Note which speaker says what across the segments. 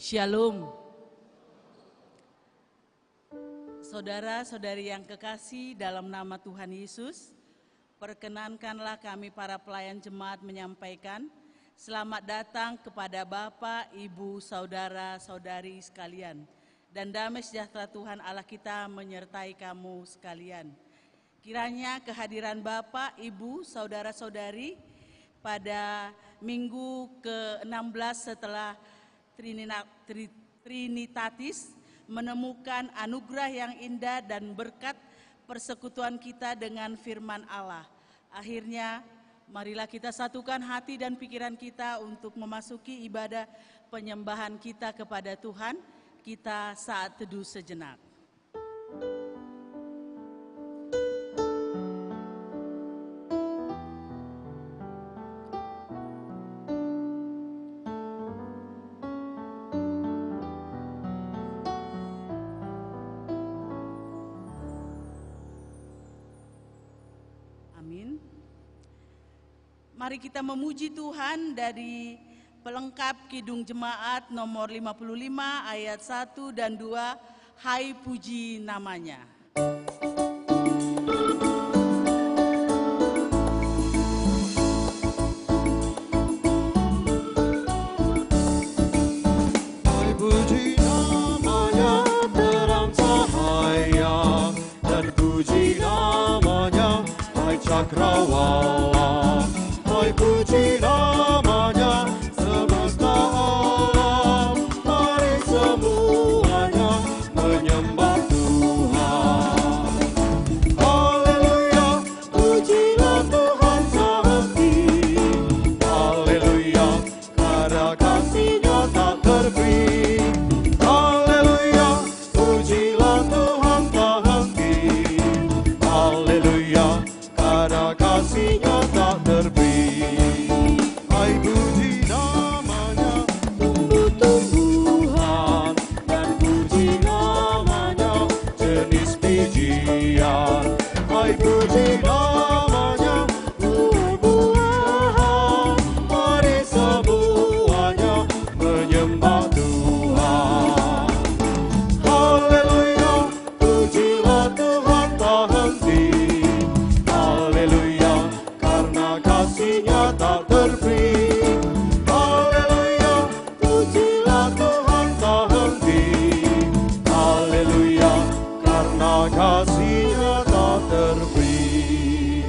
Speaker 1: Shalom. Saudara-saudari yang kekasih dalam nama Tuhan Yesus, perkenankanlah kami para pelayan jemaat menyampaikan selamat datang kepada Bapak, Ibu, saudara-saudari sekalian. Dan damai sejahtera Tuhan Allah kita menyertai kamu sekalian. Kiranya kehadiran Bapak, Ibu, saudara-saudari pada minggu ke-16 setelah Trinitatis menemukan anugerah yang indah dan berkat persekutuan kita dengan firman Allah. Akhirnya marilah kita satukan hati dan pikiran kita untuk memasuki ibadah penyembahan kita kepada Tuhan. Kita saat teduh sejenak. Mari kita memuji Tuhan dari pelengkap Kidung Jemaat nomor 55 ayat 1 dan 2, Hai puji namanya.
Speaker 2: Hai puji namanya terang cahaya, dan puji namanya hai cakrawala. Hai puji namanya semesta alam, mari semuanya menyembah Tuhan. Haleluya, pujilah Tuhan sehati. Haleluya, karena kasih-Nya tak terberi. Haleluya, pujilah Tuhan tak henti. Haleluya, karena kasih-Nya tak terberi. Hai puji namanya tumbuh-tumbuhan, dan puji namanya jenis bijian. Hai puji namanya buah-buahan, mari semuanya menyembah Tuhan. Haleluya, pujilah Tuhan tak henti. Haleluya, karena kasih-Nya tak terberi. Haleluya, pujilah Tuhan tak henti. Haleluya, karena kasih-Nya tak terberi.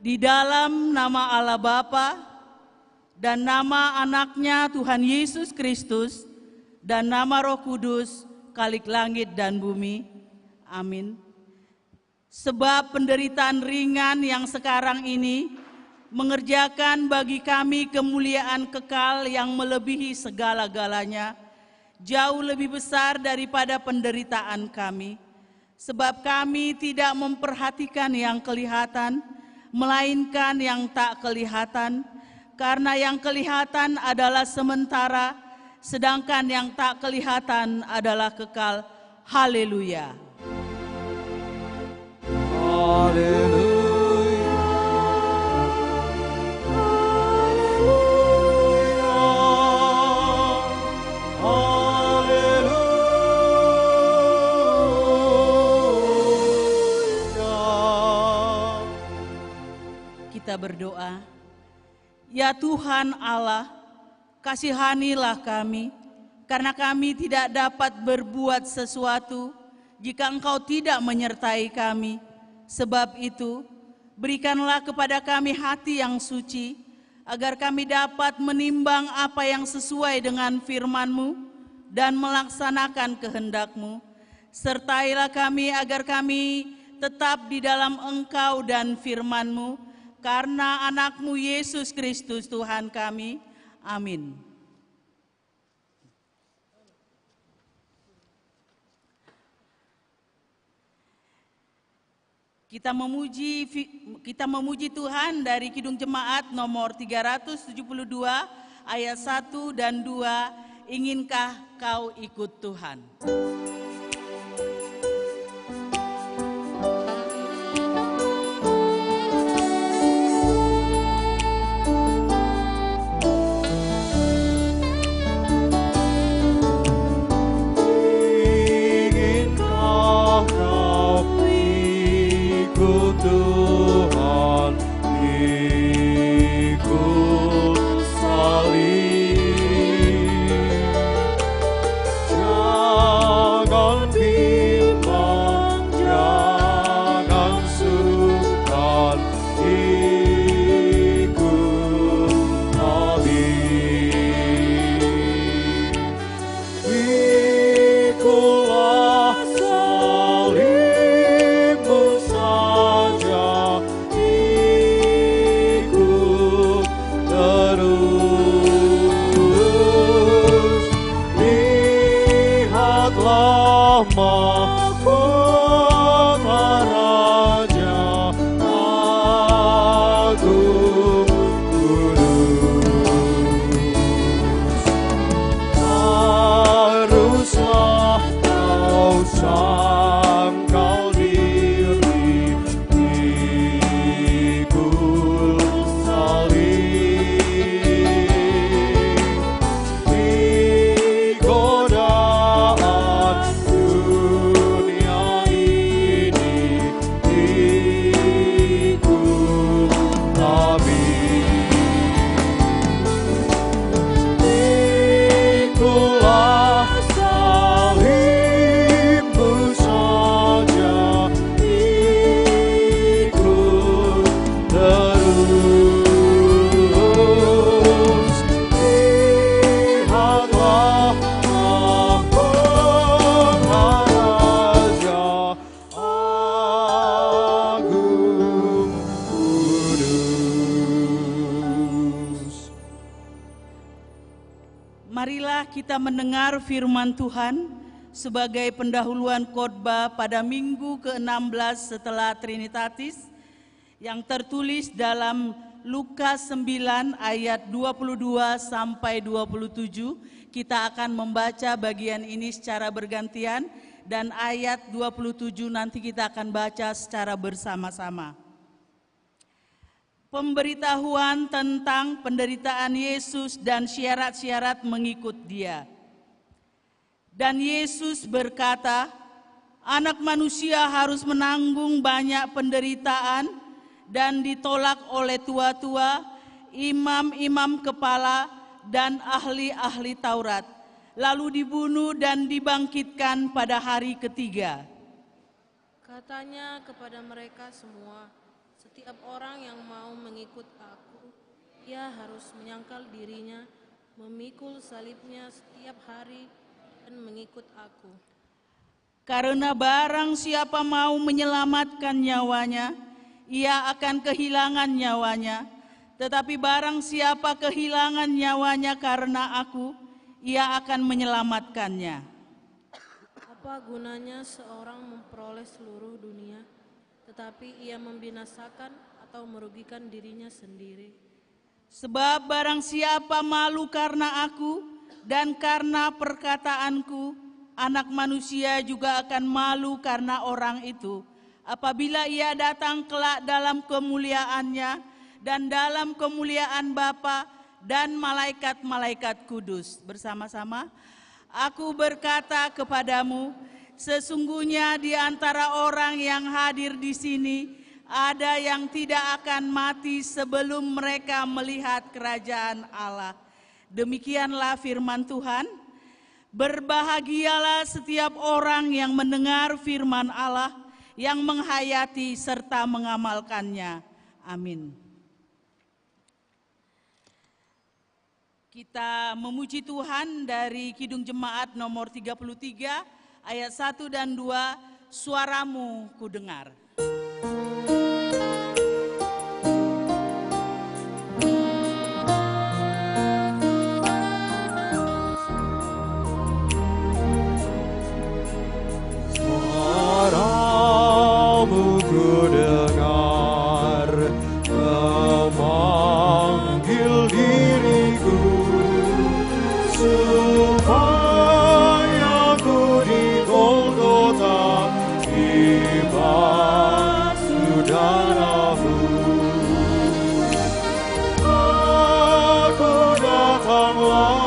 Speaker 1: Di dalam nama Allah Bapa dan nama anaknya Tuhan Yesus Kristus dan nama Roh Kudus, Khalik langit dan bumi. Amin. Sebab penderitaan ringan yang sekarang ini mengerjakan bagi kami kemuliaan kekal yang melebihi segala-galanya, jauh lebih besar daripada penderitaan kami. Sebab kami tidak memperhatikan yang kelihatan, melainkan yang tak kelihatan, karena yang kelihatan adalah sementara, sedangkan yang tak kelihatan adalah kekal. Haleluya.
Speaker 2: Haleluya, haleluya, haleluya.
Speaker 1: Kita berdoa. Ya Tuhan Allah, kasihanilah kami, karena kami tidak dapat berbuat sesuatu jika Engkau tidak menyertai kami. Sebab itu, berikanlah kepada kami hati yang suci, agar kami dapat menimbang apa yang sesuai dengan firman-Mu dan melaksanakan kehendak-Mu. Sertailah kami agar kami tetap di dalam Engkau dan firman-Mu, karena anak-Mu Yesus Kristus Tuhan kami. Amin. Kita memuji Tuhan dari Kidung Jemaat nomor 372 ayat 1 dan 2. Inginkah kau ikut Tuhan? Kita mendengar firman Tuhan sebagai pendahuluan khotbah pada minggu ke-16 setelah Trinitatis yang tertulis dalam Lukas 9 ayat 22 sampai 27. Kita akan membaca bagian ini secara bergantian dan ayat 27 nanti kita akan baca secara bersama-sama. Pemberitahuan tentang penderitaan Yesus dan syarat-syarat mengikut Dia. Dan Yesus berkata, Anak Manusia harus menanggung banyak penderitaan dan ditolak oleh tua-tua, imam-imam kepala, dan ahli-ahli Taurat, lalu dibunuh dan dibangkitkan pada hari ketiga.
Speaker 3: Katanya kepada mereka semua, setiap orang yang mau mengikut aku, ia harus menyangkal dirinya, memikul salibnya setiap hari, dan mengikut aku.
Speaker 1: Karena barang siapa mau menyelamatkan nyawanya, ia akan kehilangan nyawanya. Tetapi barang siapa kehilangan nyawanya karena aku, ia akan menyelamatkannya.
Speaker 3: Apa gunanya seorang memperoleh seluruh dunia, tetapi ia membinasakan atau merugikan dirinya sendiri?
Speaker 1: Sebab barang siapa malu karena aku dan karena perkataanku, Anak Manusia juga akan malu karena orang itu, apabila ia datang kelak dalam kemuliaannya dan dalam kemuliaan Bapa dan malaikat-malaikat kudus. Bersama-sama, aku berkata kepadamu, sesungguhnya di antara orang yang hadir di sini, ada yang tidak akan mati sebelum mereka melihat kerajaan Allah. Demikianlah firman Tuhan. Berbahagialah setiap orang yang mendengar firman Allah, yang menghayati serta mengamalkannya. Amin. Kita memuji Tuhan dari Kidung Jemaat nomor 33 ayat 1 dan 2, suaramu kudengar.
Speaker 2: Suaramu kudengar, memanggil diriku, supaya ku di Golgota dibasuh darah-Mu. Aku datanglah,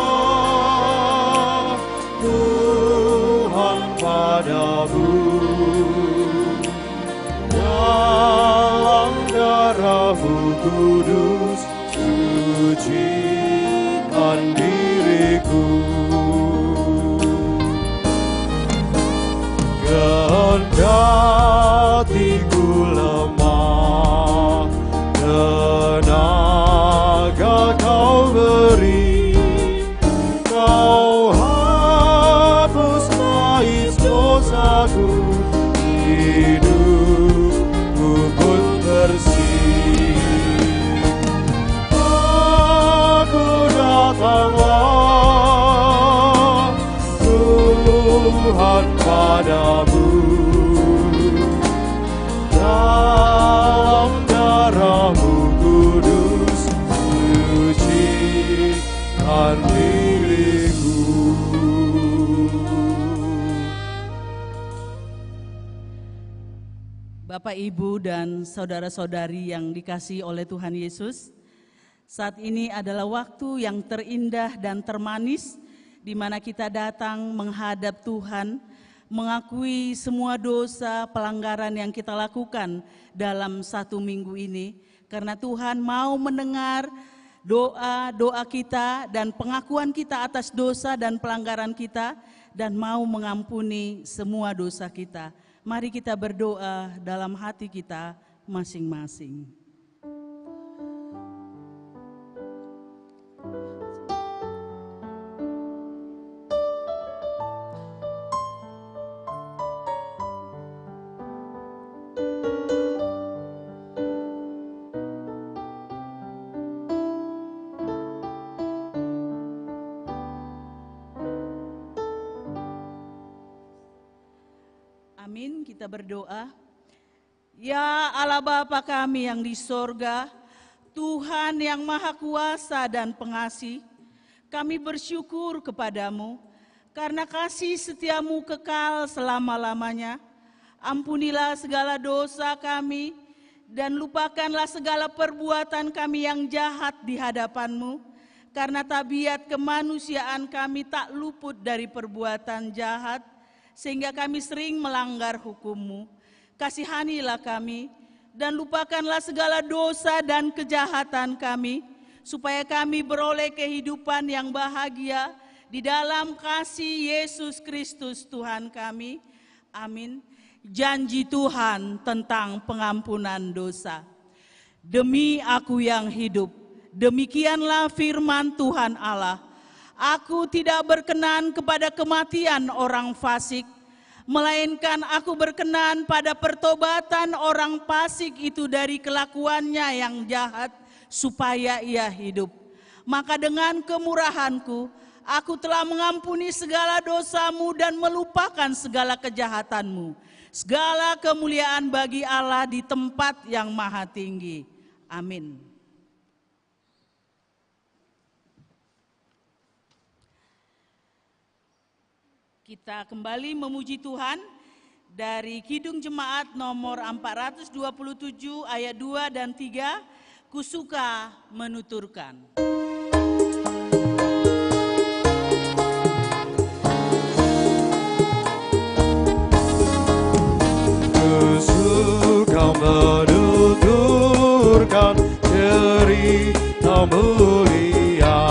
Speaker 2: Tuhan, padamu. Dalam darah-Mu kudus, sucikan diriku. Kendatiku lemah, tenaga Kau beri. Kau hapus tangis dosaku, hidupku pun bersih. Aku datanglah, Tuhan, padamu. Dalam darah-Mu kudus, sucikan diriku.
Speaker 1: Bapak, Ibu, dan saudara-saudari yang dikasihi oleh Tuhan Yesus, saat ini adalah waktu yang terindah dan termanis di mana kita datang menghadap Tuhan, mengakui semua dosa pelanggaran yang kita lakukan dalam satu minggu ini, karena Tuhan mau mendengar doa-doa kita dan pengakuan kita atas dosa dan pelanggaran kita, dan mau mengampuni semua dosa kita. Mari kita berdoa dalam hati kita masing-masing. Amin, kita berdoa. Ya Allah Bapa kami yang di sorga, Tuhan yang Maha Kuasa dan Pengasih, kami bersyukur kepadamu karena kasih setiamu kekal selama-lamanya. Ampunilah segala dosa kami dan lupakanlah segala perbuatan kami yang jahat di hadapanmu, karena tabiat kemanusiaan kami tak luput dari perbuatan jahat, sehingga kami sering melanggar hukum-Mu. Kasihanilah kami dan lupakanlah segala dosa dan kejahatan kami, supaya kami beroleh kehidupan yang bahagia di dalam kasih Yesus Kristus Tuhan kami. Amin. Janji Tuhan tentang pengampunan dosa. Demi aku yang hidup, demikianlah firman Tuhan Allah. Aku tidak berkenan kepada kematian orang fasik, melainkan aku berkenan pada pertobatan orang fasik itu dari kelakuannya yang jahat, supaya ia hidup. Maka dengan kemurahanku, aku telah mengampuni segala dosamu dan melupakan segala kejahatanmu. Segala kemuliaan bagi Allah di tempat yang maha tinggi. Amin. Kita kembali memuji Tuhan dari Kidung Jemaat nomor 427 ayat 2 dan 3, kusuka menuturkan.
Speaker 2: Kusuka menuturkan cerita mulia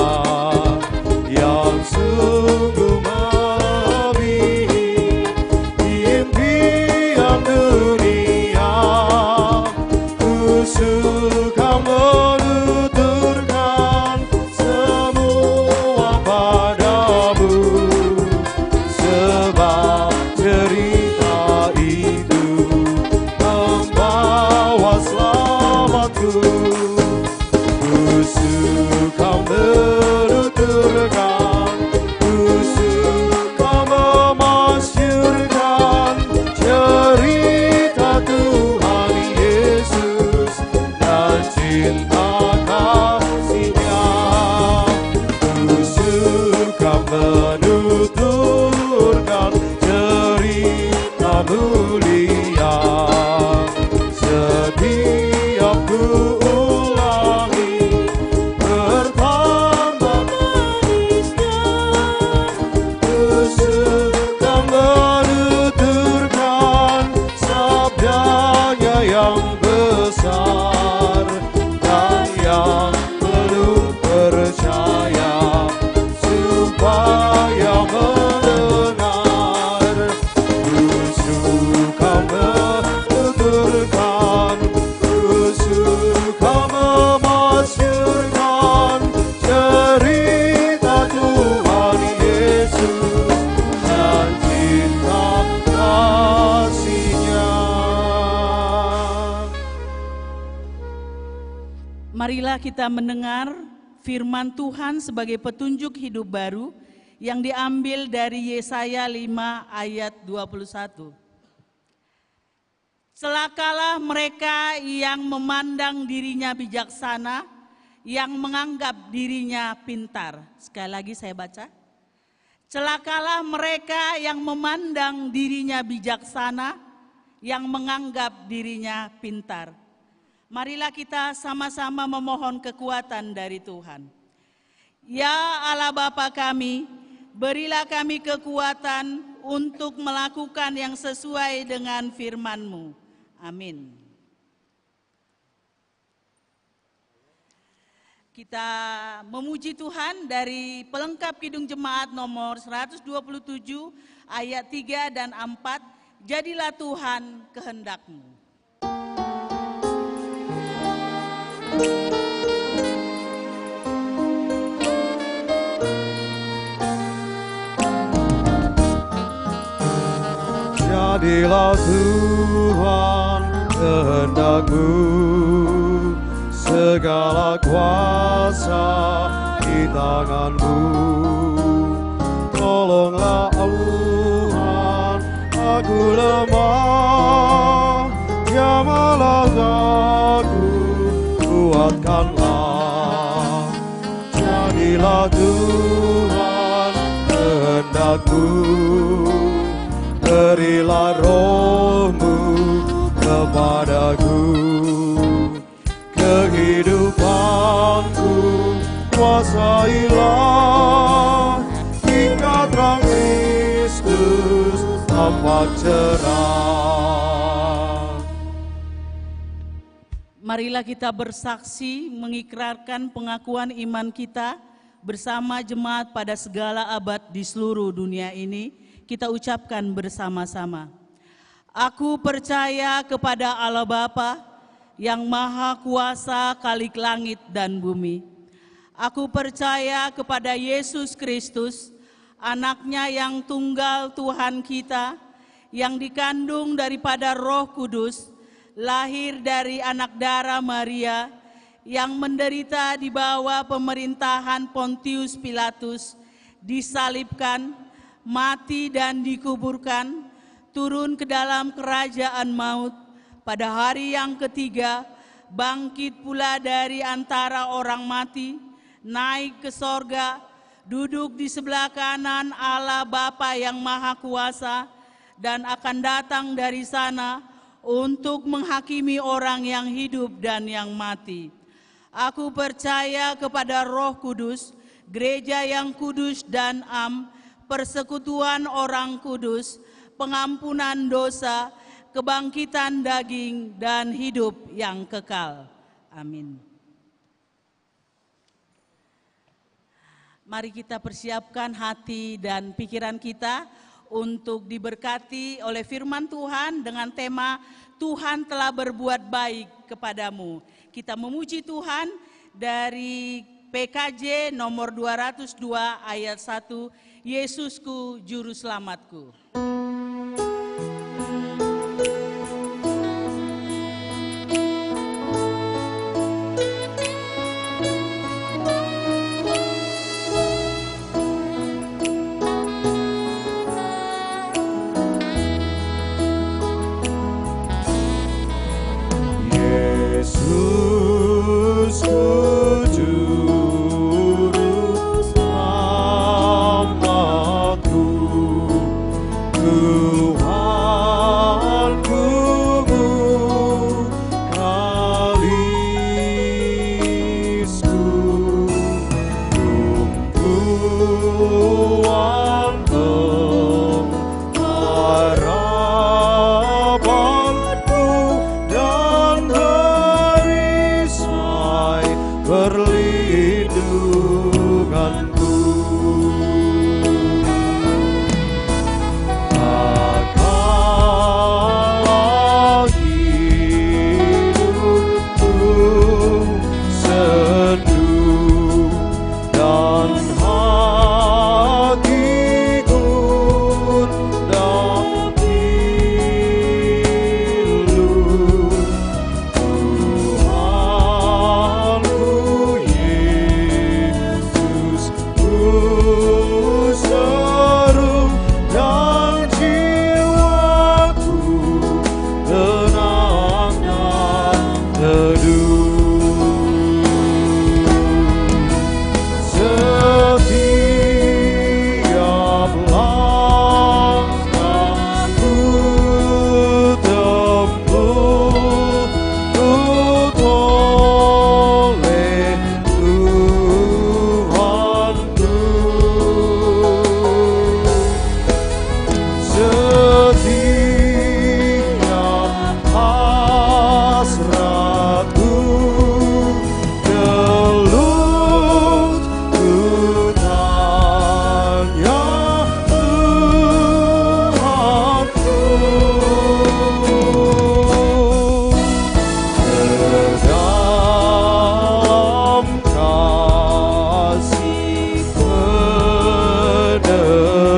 Speaker 2: siapa yang mendengar. Ku suka menuturkan, ku suka memasyurkan cerita Tuhan Yesus dan cinta kasih-Nya.
Speaker 1: Marilah kita mendengar firman Tuhan sebagai petunjuk hidup baru yang diambil dari Yesaya 5 ayat 21. Celakalah mereka yang memandang dirinya bijaksana, yang menganggap dirinya pintar. Sekali lagi saya baca. Celakalah mereka yang memandang dirinya bijaksana, yang menganggap dirinya pintar. Marilah kita sama-sama memohon kekuatan dari Tuhan. Ya Allah Bapa kami, berilah kami kekuatan untuk melakukan yang sesuai dengan firman-Mu. Amin. Kita memuji Tuhan dari pelengkap Kidung Jemaat nomor 127 ayat 3 dan 4. Jadilah Tuhan kehendak-Mu.
Speaker 2: Jadilah Tuhan kehendak-Mu, segala kuasa di tangan-Mu. Tolonglah Tuhan, aku lemah, jamahlah aku, kuatkanlah. Jadilah Tuhan kehendak-Mu, berilah Roh-Mu kepadaku, kehidupanku kuasailah, hingga terang Kristus tampak cerah.
Speaker 1: Marilah kita bersaksi mengikrarkan pengakuan iman kita bersama jemaat pada segala abad di seluruh dunia ini. Kita ucapkan bersama-sama. Aku percaya kepada Allah Bapa yang Maha Kuasa Khalik langit dan bumi. Aku percaya kepada Yesus Kristus, Anak-Nya yang tunggal Tuhan kita, yang dikandung daripada Roh Kudus, lahir dari anak darah Maria, yang menderita di bawah pemerintahan Pontius Pilatus, disalibkan, mati dan dikuburkan, turun ke dalam kerajaan maut, pada hari yang ketiga bangkit pula dari antara orang mati, naik ke sorga, duduk di sebelah kanan Allah Bapa yang Maha Kuasa, dan akan datang dari sana untuk menghakimi orang yang hidup dan yang mati. Aku percaya kepada Roh Kudus, gereja yang kudus dan persekutuan orang kudus, pengampunan dosa, kebangkitan daging, dan hidup yang kekal. Amin. Mari kita persiapkan hati dan pikiran kita untuk diberkati oleh firman Tuhan dengan tema Tuhan telah berbuat baik kepadamu. Kita memuji Tuhan dari PKJ nomor 202 ayat 1, Yesusku Juru Selamatku.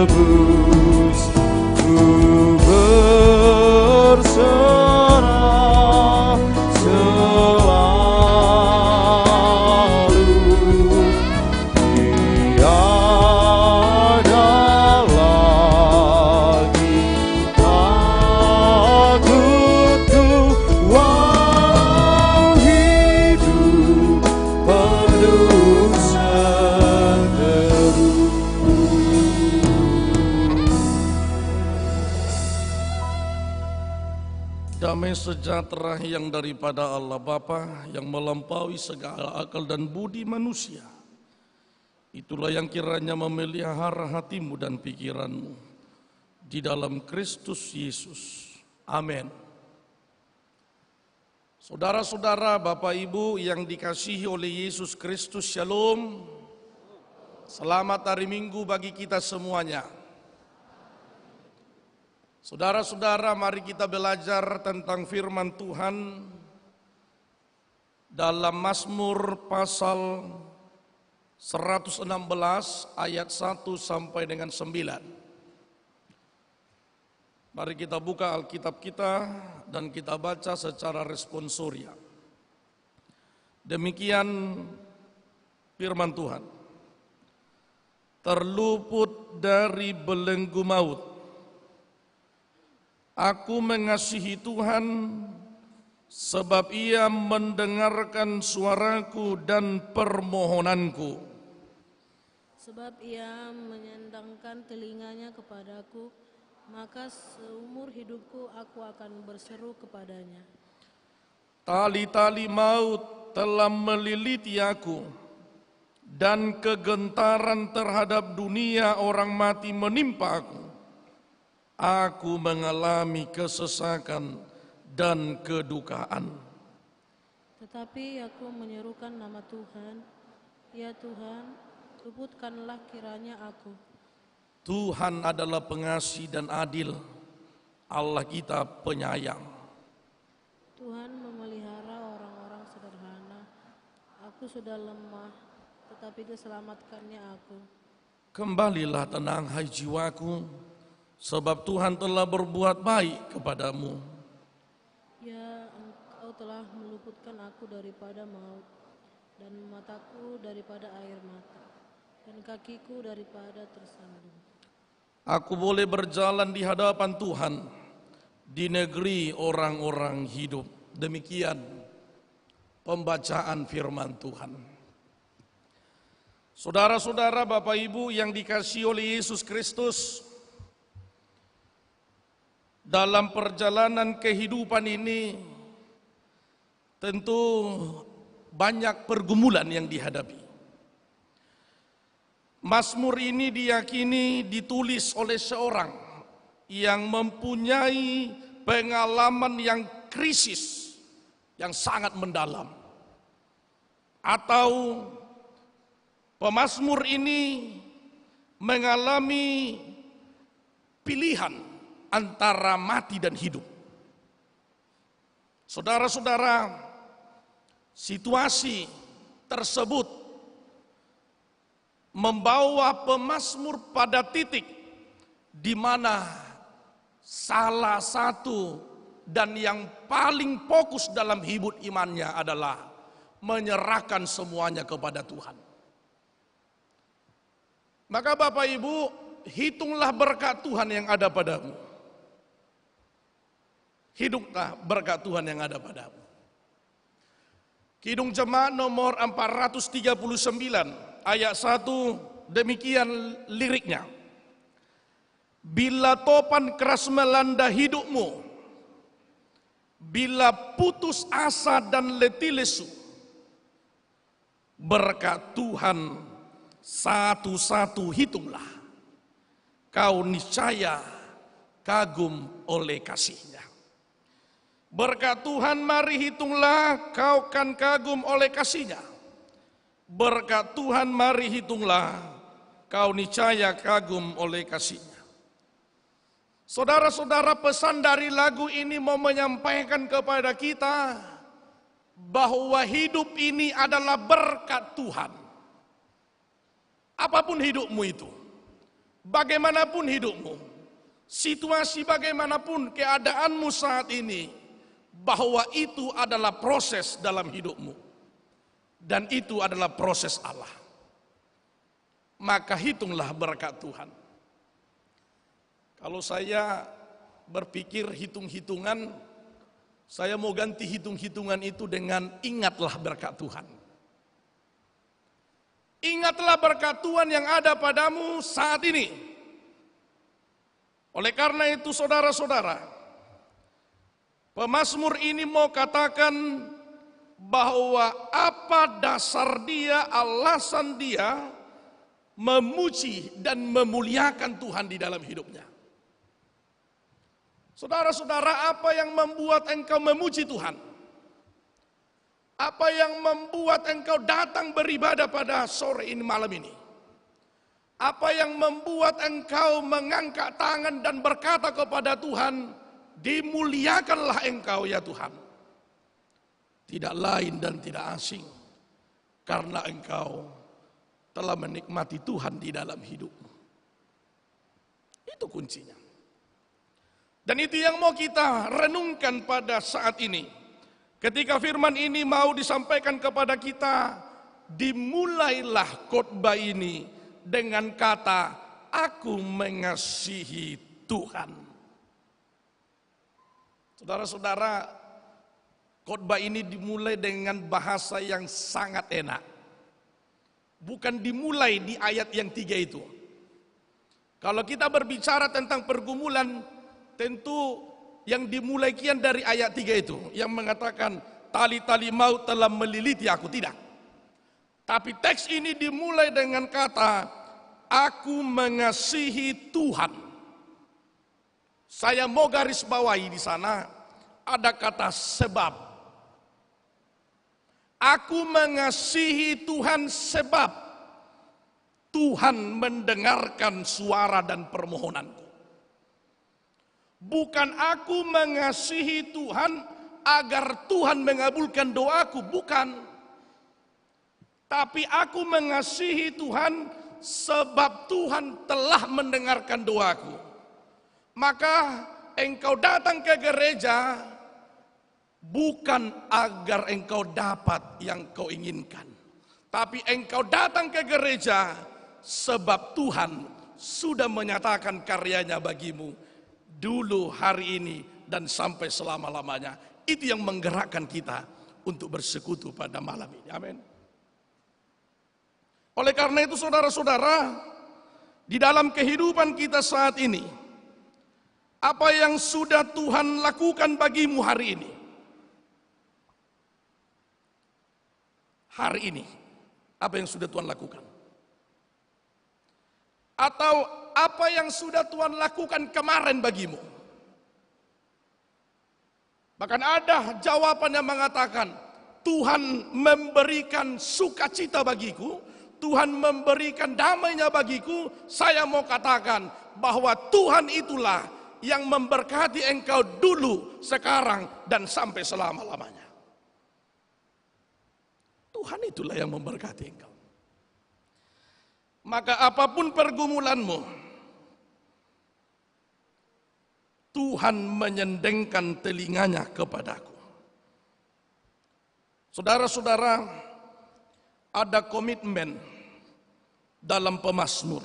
Speaker 2: tebus, ku berserah selalu. Tiada lagi takutku, walau hidup penuh seteru.
Speaker 4: Damai sejahtera yang daripada Allah Bapa yang melampaui segala akal dan budi manusia. Itulah yang kiranya memelihara hatimu dan pikiranmu di dalam Kristus Yesus. Amin. Saudara-saudara, Bapak Ibu yang dikasihi oleh Yesus Kristus, Shalom. Selamat hari Minggu bagi kita semuanya. Saudara-saudara, mari kita belajar tentang firman Tuhan dalam Mazmur pasal 116 ayat 1 sampai dengan 9. Mari kita buka Alkitab kita dan kita baca secara responsoria. Demikian firman Tuhan. Terluput dari belenggu maut, aku mengasihi Tuhan, sebab Ia mendengarkan suaraku dan permohonanku.
Speaker 3: Sebab Ia menyandangkan telinganya kepadaku, maka seumur hidupku aku akan berseru kepadanya.
Speaker 4: Tali-tali maut telah meliliti aku, dan kegentaran terhadap dunia orang mati menimpa aku. Aku mengalami kesesakan dan kedukaan.
Speaker 3: Tetapi aku menyerukan nama Tuhan, ya Tuhan, luputkanlah kiranya aku.
Speaker 4: Tuhan adalah pengasih dan adil, Allah kita penyayang.
Speaker 3: Tuhan memelihara orang-orang sederhana. Aku sudah lemah, tetapi diselamatkannya aku.
Speaker 4: Kembalilah tenang hai jiwaku, sebab Tuhan telah berbuat baik kepadamu.
Speaker 3: Ya, Engkau telah meluputkan aku daripada maut, dan mataku daripada air mata, dan kakiku daripada tersandung.
Speaker 4: Aku boleh berjalan di hadapan Tuhan di negeri orang-orang hidup. Demikian pembacaan firman Tuhan. Saudara-saudara, Bapak Ibu yang dikasihi oleh Yesus Kristus, dalam perjalanan kehidupan ini tentu banyak pergumulan yang dihadapi. Mazmur ini diyakini ditulis oleh seorang yang mempunyai pengalaman yang krisis, yang sangat mendalam. Atau pemazmur ini mengalami pilihan antara mati dan hidup. Saudara-saudara, situasi tersebut membawa pemazmur pada titik di mana salah satu dan yang paling fokus dalam hidup imannya adalah menyerahkan semuanya kepada Tuhan. Maka Bapak Ibu, hitunglah berkat Tuhan yang ada padamu. Hiduplah berkat Tuhan yang ada padamu. Kidung Jemaat nomor 439 ayat 1, demikian liriknya. Bila topan keras melanda hidupmu, bila putus asa dan letih lesu, berkat Tuhan satu-satu hitunglah, kau niscaya kagum oleh kasih-Nya. Berkat Tuhan mari hitunglah, kau kan kagum oleh kasih-Nya. Berkat Tuhan mari hitunglah, kau niscaya kagum oleh kasih-Nya. Saudara-saudara, pesan dari lagu ini mau menyampaikan kepada kita bahwa hidup ini adalah berkat Tuhan. Apapun hidupmu itu, bagaimanapun hidupmu, situasi bagaimanapun keadaanmu saat ini, bahwa itu adalah proses dalam hidupmu. Dan itu adalah proses Allah. Maka hitunglah berkat Tuhan. Kalau saya berpikir hitung-hitungan, saya mau ganti hitung-hitungan itu dengan ingatlah berkat Tuhan. Ingatlah berkat Tuhan yang ada padamu saat ini. Oleh karena itu saudara-saudara, pemazmur ini mau katakan bahwa apa dasar dia, alasan dia memuji dan memuliakan Tuhan di dalam hidupnya. Saudara-saudara, apa yang membuat engkau memuji Tuhan? Apa yang membuat engkau datang beribadah pada sore ini, malam ini? Apa yang membuat engkau mengangkat tangan dan berkata kepada Tuhan, dimuliakanlah engkau ya Tuhan. Tidak lain dan tidak asing, karena engkau telah menikmati Tuhan di dalam hidupmu. Itu kuncinya. Dan itu yang mau kita renungkan pada saat ini. Ketika firman ini mau disampaikan kepada kita, dimulailah khotbah ini dengan kata, aku mengasihi Tuhan. Saudara-saudara, khotbah ini dimulai dengan bahasa yang sangat enak. Bukan dimulai di ayat yang 3 itu. Kalau kita berbicara tentang pergumulan, tentu yang dimulai kian dari ayat 3 itu, yang mengatakan tali-tali maut telah meliliti aku, tidak. Tapi teks ini dimulai dengan kata, aku mengasihi Tuhan. Saya mau garis bawahi di sana ada kata sebab. Aku mengasihi Tuhan sebab Tuhan mendengarkan suara dan permohonanku. Bukan aku mengasihi Tuhan agar Tuhan mengabulkan doaku, bukan. Tapi aku mengasihi Tuhan sebab Tuhan telah mendengarkan doaku. Maka engkau datang ke gereja bukan agar engkau dapat yang kau inginkan. Tapi engkau datang ke gereja sebab Tuhan sudah menyatakan karyanya bagimu. Dulu, hari ini, dan sampai selama-lamanya. Itu yang menggerakkan kita untuk bersekutu pada malam ini. Amin. Oleh karena itu saudara-saudara, di dalam kehidupan kita saat ini, apa yang sudah Tuhan lakukan bagimu hari ini? Hari ini, apa yang sudah Tuhan lakukan? Atau apa yang sudah Tuhan lakukan kemarin bagimu? Bahkan ada jawaban yang mengatakan, Tuhan memberikan sukacita bagiku, Tuhan memberikan damainya bagiku. Saya mau katakan bahwa Tuhan itulah yang memberkati engkau dulu, sekarang, dan sampai selama-lamanya. Tuhan itulah yang memberkati engkau. Maka apapun pergumulanmu, Tuhan menyendengkan telinganya kepadaku. Saudara-saudara, ada komitmen dalam pemazmur.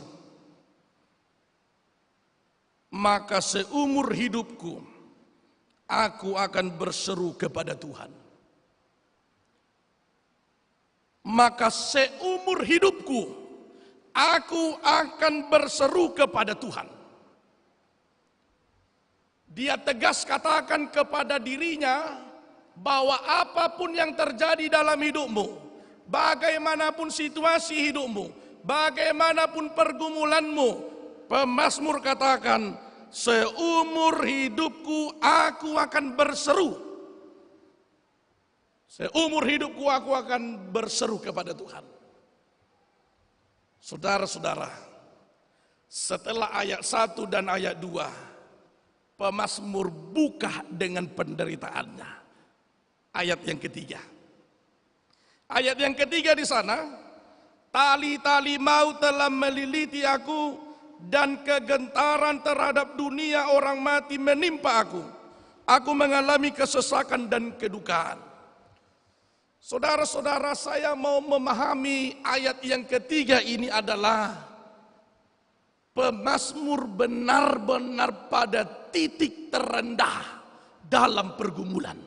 Speaker 4: Maka seumur hidupku, aku akan berseru kepada Tuhan. Maka seumur hidupku, aku akan berseru kepada Tuhan. Dia tegas katakan kepada dirinya bahwa apapun yang terjadi dalam hidupmu, bagaimanapun situasi hidupmu, bagaimanapun pergumulanmu, pemazmur katakan, seumur hidupku aku akan berseru. Seumur hidupku aku akan berseru kepada Tuhan. Saudara-saudara, setelah ayat 1 dan ayat 2, pemazmur buka dengan penderitaannya. Ayat yang ketiga. Ayat yang ketiga di sana, tali-tali maut telah meliliti aku, dan kegentaran terhadap dunia orang mati menimpa aku. Aku mengalami kesesakan dan kedukaan. Saudara-saudara, saya mau memahami ayat yang ketiga ini adalah pemazmur benar-benar pada titik terendah dalam pergumulan.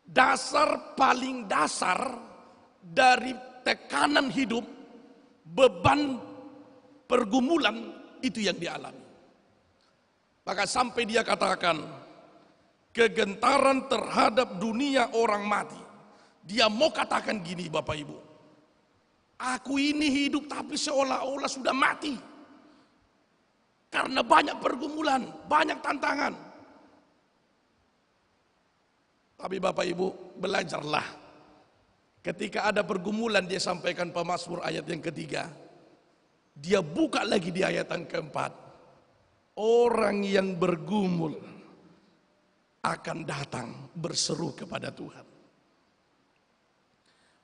Speaker 4: Dasar paling dasar dari tekanan hidup, beban pergumulan itu yang dialami. Maka sampai dia katakan, kegentaran terhadap dunia orang mati. Dia mau katakan gini Bapak Ibu, aku ini hidup tapi seolah-olah sudah mati. Karena banyak pergumulan, banyak tantangan. Tapi Bapak Ibu, belajarlah. Ketika ada pergumulan, dia sampaikan pemazmur ayat yang ketiga. Dia buka lagi di ayat yang keempat. Orang yang bergumul akan datang berseru kepada Tuhan.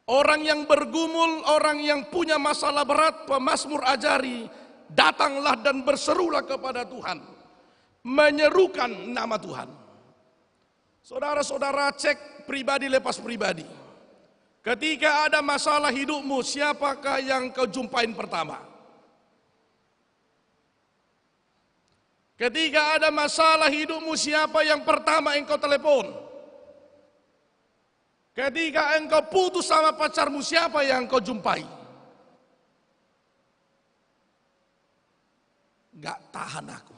Speaker 4: Orang yang bergumul, orang yang punya masalah berat, pemazmur ajari, datanglah dan berserulah kepada Tuhan, menyerukan nama Tuhan. Saudara-saudara, cek pribadi lepas pribadi. Ketika ada masalah hidupmu, siapakah yang kau jumpain pertama? Ketika ada masalah hidupmu, siapa yang pertama engkau telepon? Ketika engkau putus sama pacarmu, siapa yang engkau jumpai? Gak tahan aku.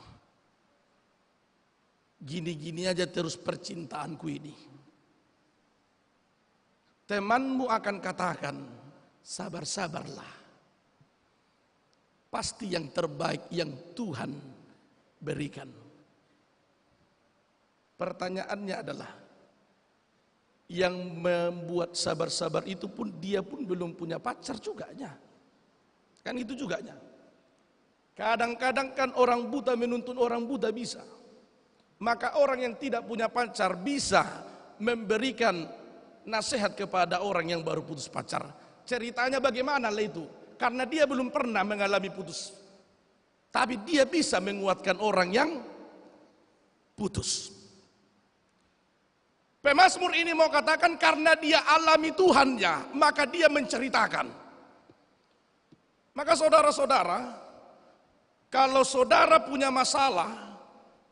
Speaker 4: Gini-gini aja terus percintaanku ini. Temanmu akan katakan, sabar-sabarlah. Pasti yang terbaik yang Tuhan berikan. Pertanyaannya adalah, yang membuat sabar-sabar itu pun dia pun belum punya pacar juganya. Kan itu juganya. Kadang-kadang kan orang buta menuntun orang buta bisa. Maka orang yang tidak punya pacar bisa memberikan nasihat kepada orang yang baru putus pacar. Ceritanya bagaimana lah itu? Karena dia belum pernah mengalami putus. Tapi dia bisa menguatkan orang yang putus. Pemazmur ini mau katakan karena dia alami Tuhannya, maka dia menceritakan. Maka saudara-saudara, kalau saudara punya masalah,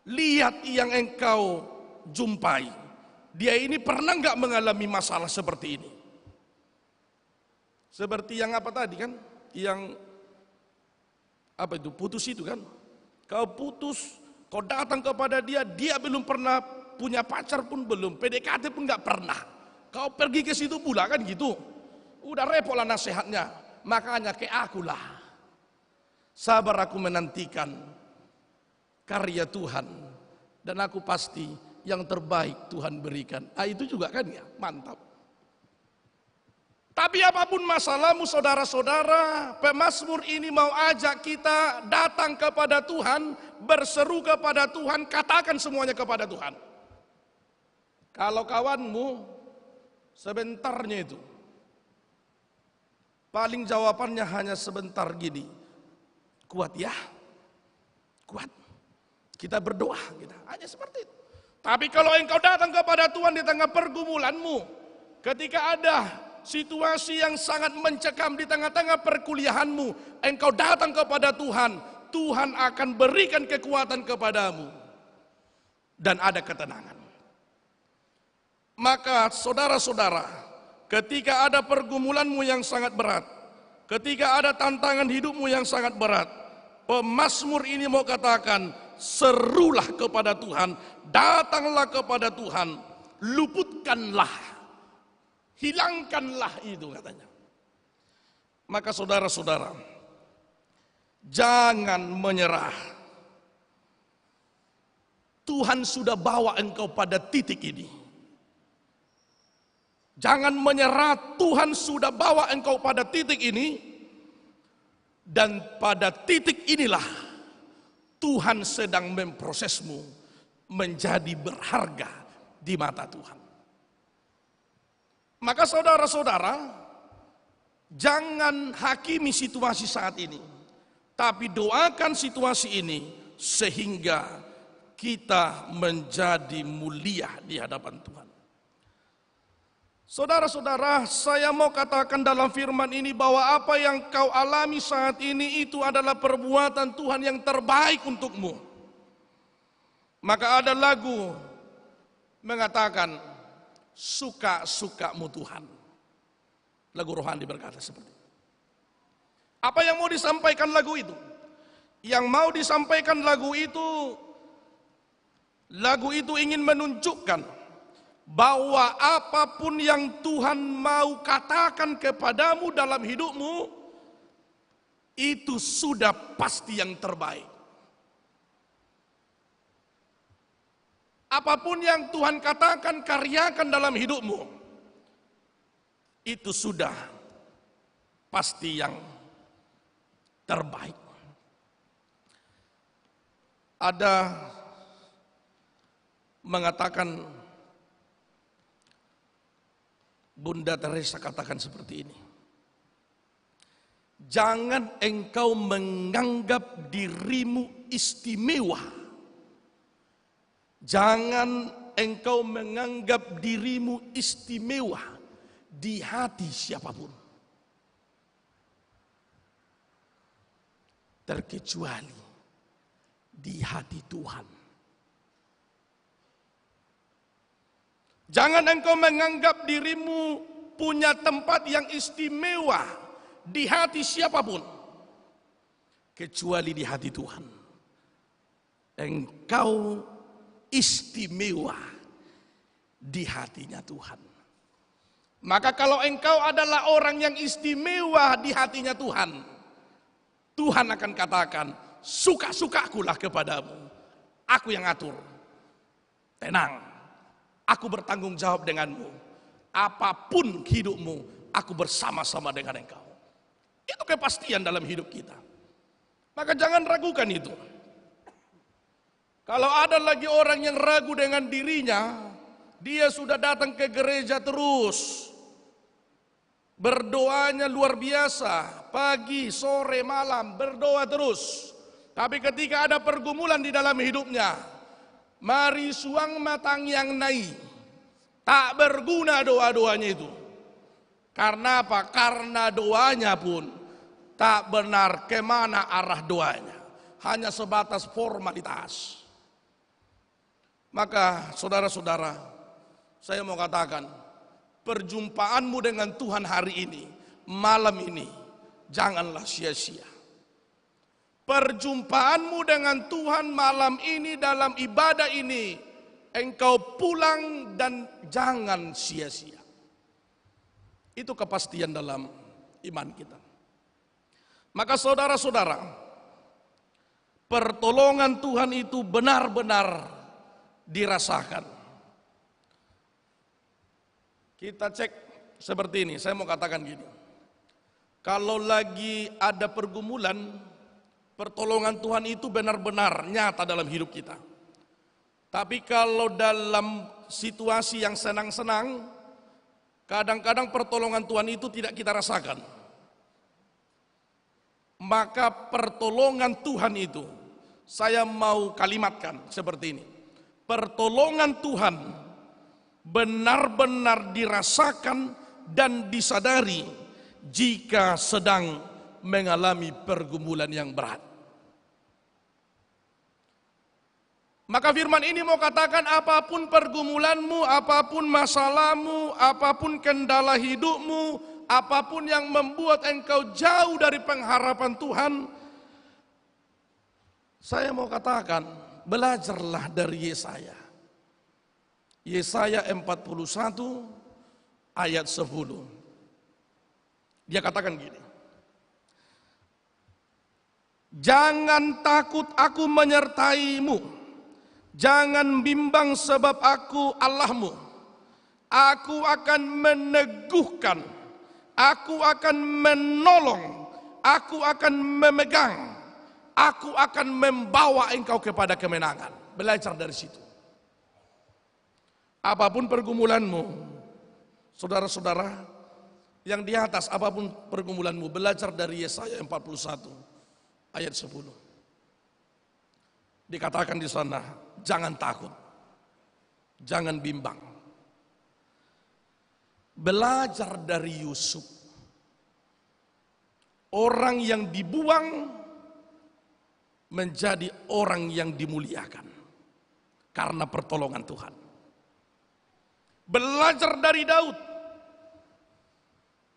Speaker 4: lihat yang engkau jumpai. Dia ini pernah nggak mengalami masalah seperti ini? Seperti yang apa tadi kan? Yang apa itu? Putus itu kan? Kau putus, kau datang kepada dia, dia belum pernah punya pacar pun belum, PDKT pun nggak pernah. Kau pergi ke situ pula kan gitu. Udah repot lah nasihatnya. Makanya kayak akulah. Sabar aku menantikan karya Tuhan. Dan aku pasti yang terbaik Tuhan berikan. Itu juga kan ya, mantap. Tapi apapun masalahmu saudara-saudara, pemazmur ini mau ajak kita datang kepada Tuhan, berseru kepada Tuhan, katakan semuanya kepada Tuhan. Kalau kawanmu sebentarnya itu, paling jawabannya hanya sebentar gini, kuat ya, kuat. Kita berdoa, kita hanya seperti itu. Tapi kalau engkau datang kepada Tuhan di tengah pergumulanmu, ketika ada situasi yang sangat mencekam di tengah-tengah perkuliahanmu, engkau datang kepada Tuhan, Tuhan akan berikan kekuatan kepadamu dan ada ketenangan. Maka saudara-saudara, ketika ada pergumulanmu yang sangat berat, ketika ada tantangan hidupmu yang sangat berat, pemazmur ini mau katakan, serulah kepada Tuhan, datanglah kepada Tuhan, luputkanlah, hilangkanlah itu katanya. Maka saudara-saudara, jangan menyerah. Tuhan sudah bawa engkau pada titik ini. Jangan menyerah, Tuhan sudah bawa engkau pada titik ini. Dan pada titik inilah Tuhan sedang memprosesmu menjadi berharga di mata Tuhan. Maka saudara-saudara, jangan hakimi situasi saat ini. Tapi doakan situasi ini sehingga kita menjadi mulia di hadapan Tuhan. Saudara-saudara, saya mau katakan dalam firman ini bahwa apa yang kau alami saat ini itu adalah perbuatan Tuhan yang terbaik untukmu. Maka ada lagu mengatakan, suka-sukamu Tuhan. Lagu rohani berkata seperti itu. Apa yang mau disampaikan lagu itu? Yang mau disampaikan lagu itu ingin menunjukkan bahwa apapun yang Tuhan mau katakan kepadamu dalam hidupmu, itu sudah pasti yang terbaik. Apapun yang Tuhan katakan, karyakan dalam hidupmu, itu sudah pasti yang terbaik. Ada mengatakan, Bunda Teresa katakan seperti ini. Jangan engkau menganggap dirimu istimewa. Jangan engkau menganggap dirimu istimewa di hati siapapun. Terkecuali di hati Tuhan. Jangan engkau menganggap dirimu punya tempat yang istimewa di hati siapapun, kecuali di hati Tuhan. Engkau istimewa di hatinya Tuhan. Maka kalau engkau adalah orang yang istimewa di hatinya Tuhan, Tuhan akan katakan, suka-sukakulah kepadamu. Aku yang atur. Tenang, aku bertanggung jawab denganmu. Apapun hidupmu, aku bersama-sama dengan engkau. Itu kepastian dalam hidup kita. Maka jangan ragukan itu. Kalau ada lagi orang yang ragu dengan dirinya, dia sudah datang ke gereja terus. Berdoanya luar biasa, pagi, sore, malam, berdoa terus. Tapi ketika ada pergumulan di dalam hidupnya, mari suang matang yang naik. Tak berguna doa-doanya itu. Karena apa? Karena doanya pun tak benar kemana arah doanya. Hanya sebatas formalitas. Maka saudara-saudara, saya mau katakan, perjumpaanmu dengan Tuhan hari ini, malam ini, janganlah sia-sia. Perjumpaanmu dengan Tuhan malam ini dalam ibadah ini, engkau pulang dan jangan sia-sia. Itu kepastian dalam iman kita. Maka saudara-saudara, pertolongan Tuhan itu benar-benar dirasakan. Kita cek seperti ini, saya mau katakan gini. Kalau lagi ada pergumulan, pertolongan Tuhan itu benar-benar nyata dalam hidup kita. Tapi kalau dalam situasi yang senang-senang, kadang-kadang pertolongan Tuhan itu tidak kita rasakan. Maka pertolongan Tuhan itu, saya mau kalimatkan seperti ini. Pertolongan Tuhan benar-benar dirasakan dan disadari jika sedang mengalami pergumulan yang berat. Maka firman ini mau katakan, apapun pergumulanmu, apapun masalahmu, apapun kendala hidupmu, apapun yang membuat engkau jauh dari pengharapan Tuhan, saya mau katakan, belajarlah dari Yesaya. Yesaya 41 ayat 10. Dia katakan gini. Jangan takut, aku menyertaimu. Jangan bimbang sebab aku Allahmu. Aku akan meneguhkan. Aku akan menolong. Aku akan memegang. Aku akan membawa engkau kepada kemenangan. Belajar dari situ. Apapun pergumulanmu, saudara-saudara, yang di atas apapun pergumulanmu, belajar dari Yesaya 41 ayat 10. Dikatakan di sana, jangan takut, jangan bimbang. Belajar dari Yusuf, orang yang dibuang menjadi orang yang dimuliakan karena pertolongan Tuhan. Belajar dari Daud,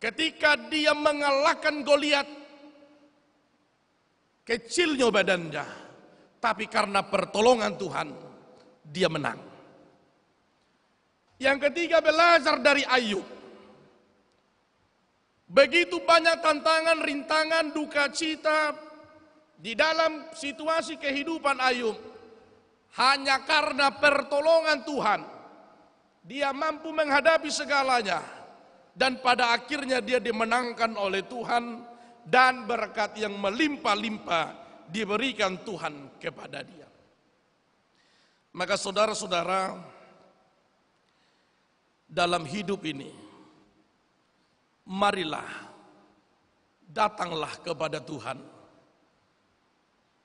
Speaker 4: ketika dia mengalahkan Goliat, kecilnya badannya, tapi karena pertolongan Tuhan, dia menang. Yang ketiga, belajar dari Ayub. Begitu banyak tantangan, rintangan, duka cita di dalam situasi kehidupan Ayub. Hanya karena pertolongan Tuhan, dia mampu menghadapi segalanya. Dan pada akhirnya dia dimenangkan oleh Tuhan, dan berkat yang melimpah-limpah diberikan Tuhan kepada dia. Maka saudara-saudara, dalam hidup ini, marilah datanglah kepada Tuhan,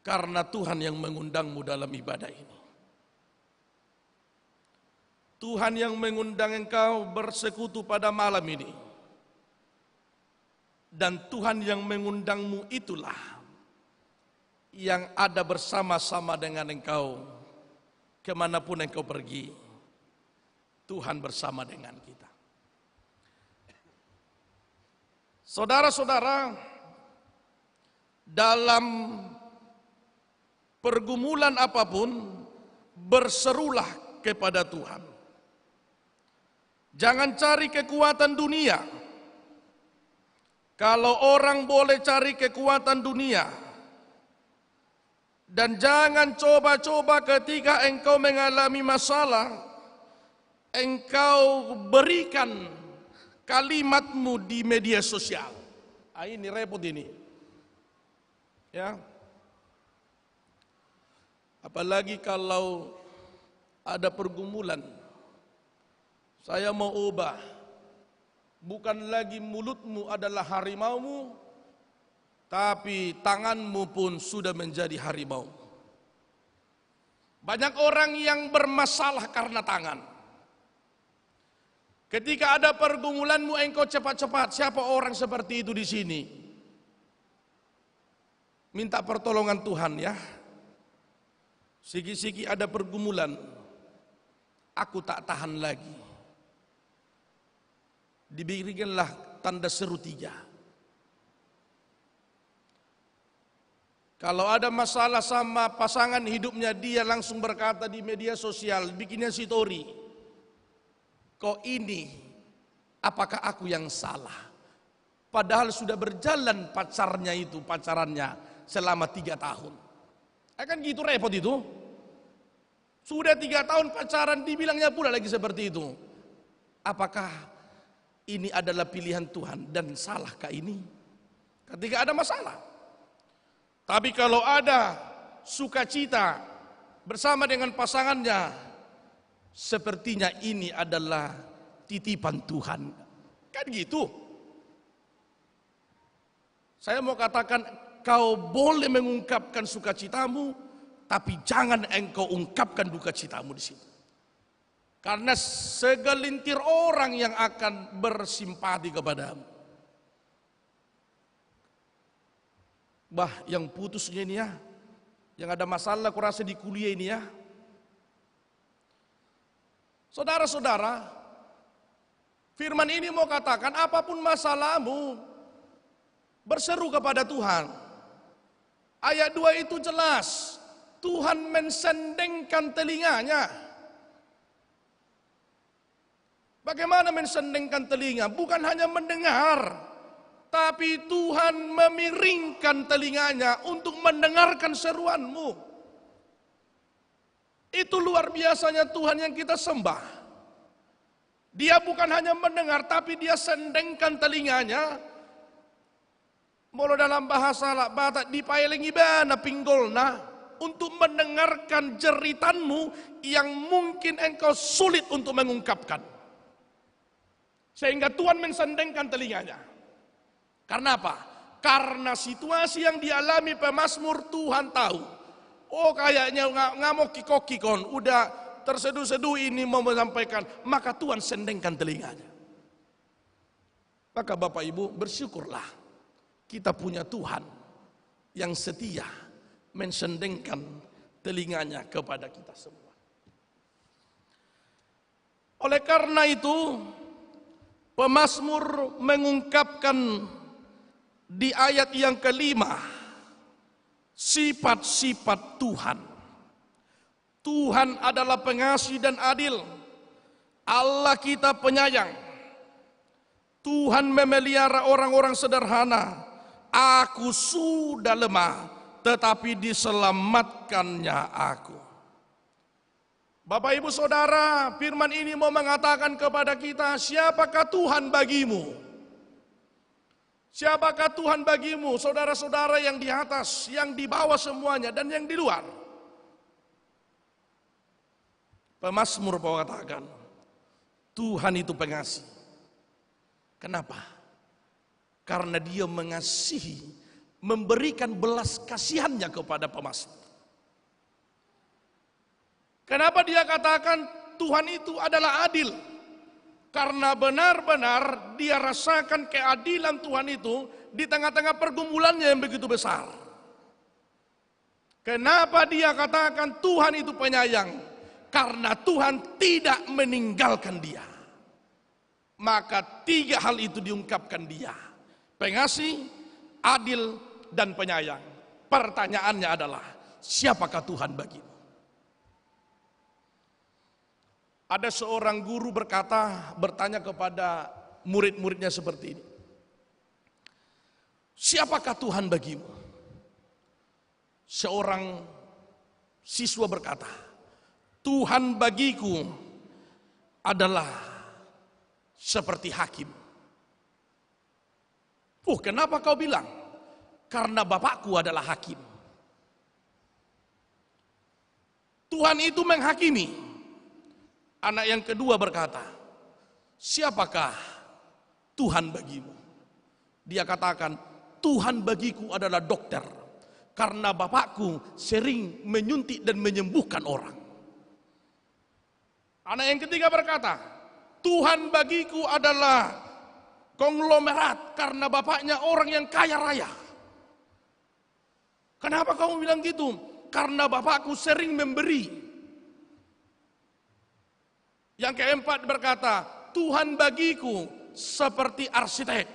Speaker 4: karena Tuhan yang mengundangmu dalam ibadah ini. Tuhan yang mengundang engkau bersekutu pada malam ini. Dan Tuhan yang mengundangmu itulah yang ada bersama-sama dengan engkau kemanapun engkau pergi. Tuhan bersama dengan kita. Saudara-saudara, dalam pergumulan apapun, berserulah kepada Tuhan. Jangan cari kekuatan dunia. Kalau orang boleh cari kekuatan dunia, dan jangan coba-coba ketika engkau mengalami masalah, engkau berikan kalimatmu di media sosial. Ini repot ini. Ya. Apalagi kalau ada pergumulan. Saya mau ubah. Bukan lagi mulutmu adalah harimaumu, tapi tanganmu pun sudah menjadi harimau. Banyak orang yang bermasalah karena tangan. Ketika ada pergumulanmu, engkau cepat-cepat. Siapa orang seperti itu di sini? Minta pertolongan Tuhan ya. Siki-siki ada pergumulan, aku tak tahan lagi. Diberikanlah tanda seru 3. Kalau ada masalah sama pasangan hidupnya, dia langsung berkata di media sosial, bikinnya story. Kok ini, apakah aku yang salah? Padahal sudah berjalan pacarannya selama 3 tahun. Kan gitu repot itu. Sudah 3 tahun pacaran, dibilangnya pula lagi seperti itu. Apakah ini adalah pilihan Tuhan dan salahkah ini? Ketika ada masalah. Tapi kalau ada sukacita bersama dengan pasangannya, sepertinya ini adalah titipan Tuhan. Kan gitu. Saya mau katakan, kau boleh mengungkapkan sukacitamu, tapi jangan engkau ungkapkan duka citamu di situ. Karena segelintir orang yang akan bersimpati kepadamu. Bah, yang putusnya ini ya, yang ada masalah kurasa di kuliah ini ya. Saudara-saudara, firman ini mau katakan apapun masalahmu, berseru kepada Tuhan. Ayat 2 itu jelas, Tuhan mensendengkan telinganya. Bagaimana mensendengkan telinga? Bukan hanya mendengar, tapi Tuhan memiringkan telinganya untuk mendengarkan seruanmu. Itu luar biasanya Tuhan yang kita sembah. Dia bukan hanya mendengar, tapi dia sendengkan telinganya. Molo dalam bahasa Batak dipailing ibana pinggolna, untuk mendengarkan jeritanmu yang mungkin engkau sulit untuk mengungkapkan. Sehingga Tuhan mensendengkan telinganya. Karena apa? Karena situasi yang dialami pemazmur, Tuhan tahu. Oh kayaknya ngamuk kikok-kikon, udah terseduh-seduh ini mau menyampaikan. Maka Tuhan sendengkan telinganya. Maka Bapak Ibu bersyukurlah kita punya Tuhan yang setia mensendengkan telinganya kepada kita semua. Oleh karena itu, pemazmur mengungkapkan di ayat yang kelima sifat-sifat Tuhan. Tuhan adalah pengasih dan adil. Allah kita penyayang. Tuhan memelihara orang-orang sederhana. Aku sudah lemah, tetapi diselamatkannya aku. Bapak Ibu Saudara, firman ini mau mengatakan kepada kita, siapakah Tuhan bagimu? Siapakah Tuhan bagimu, saudara-saudara yang di atas, yang di bawah semuanya, dan yang di luar? Pemazmur mau katakan, Tuhan itu pengasih. Kenapa? Karena Dia mengasihi, memberikan belas kasihannya kepada pemazmur. Kenapa Dia katakan Tuhan itu adalah adil? Karena benar-benar Dia rasakan keadilan Tuhan itu di tengah-tengah pergumulannya yang begitu besar. Kenapa Dia katakan Tuhan itu penyayang? Karena Tuhan tidak meninggalkan dia. Maka tiga hal itu diungkapkan dia. Pengasih, adil, dan penyayang. Pertanyaannya adalah, siapakah Tuhan bagimu? Ada seorang guru bertanya kepada murid-muridnya seperti ini. Siapakah Tuhan bagimu? Seorang siswa berkata, Tuhan bagiku adalah seperti hakim. Kenapa kau bilang? Karena bapakku adalah hakim. Tuhan itu menghakimi. Anak yang kedua berkata, siapakah Tuhan bagimu? Dia katakan, Tuhan bagiku adalah dokter. Karena bapakku sering menyuntik dan menyembuhkan orang. Anak yang ketiga berkata, Tuhan bagiku adalah konglomerat karena bapaknya orang yang kaya raya. Kenapa kamu bilang gitu? Karena bapakku sering memberi. Yang keempat berkata, Tuhan bagiku seperti arsitek.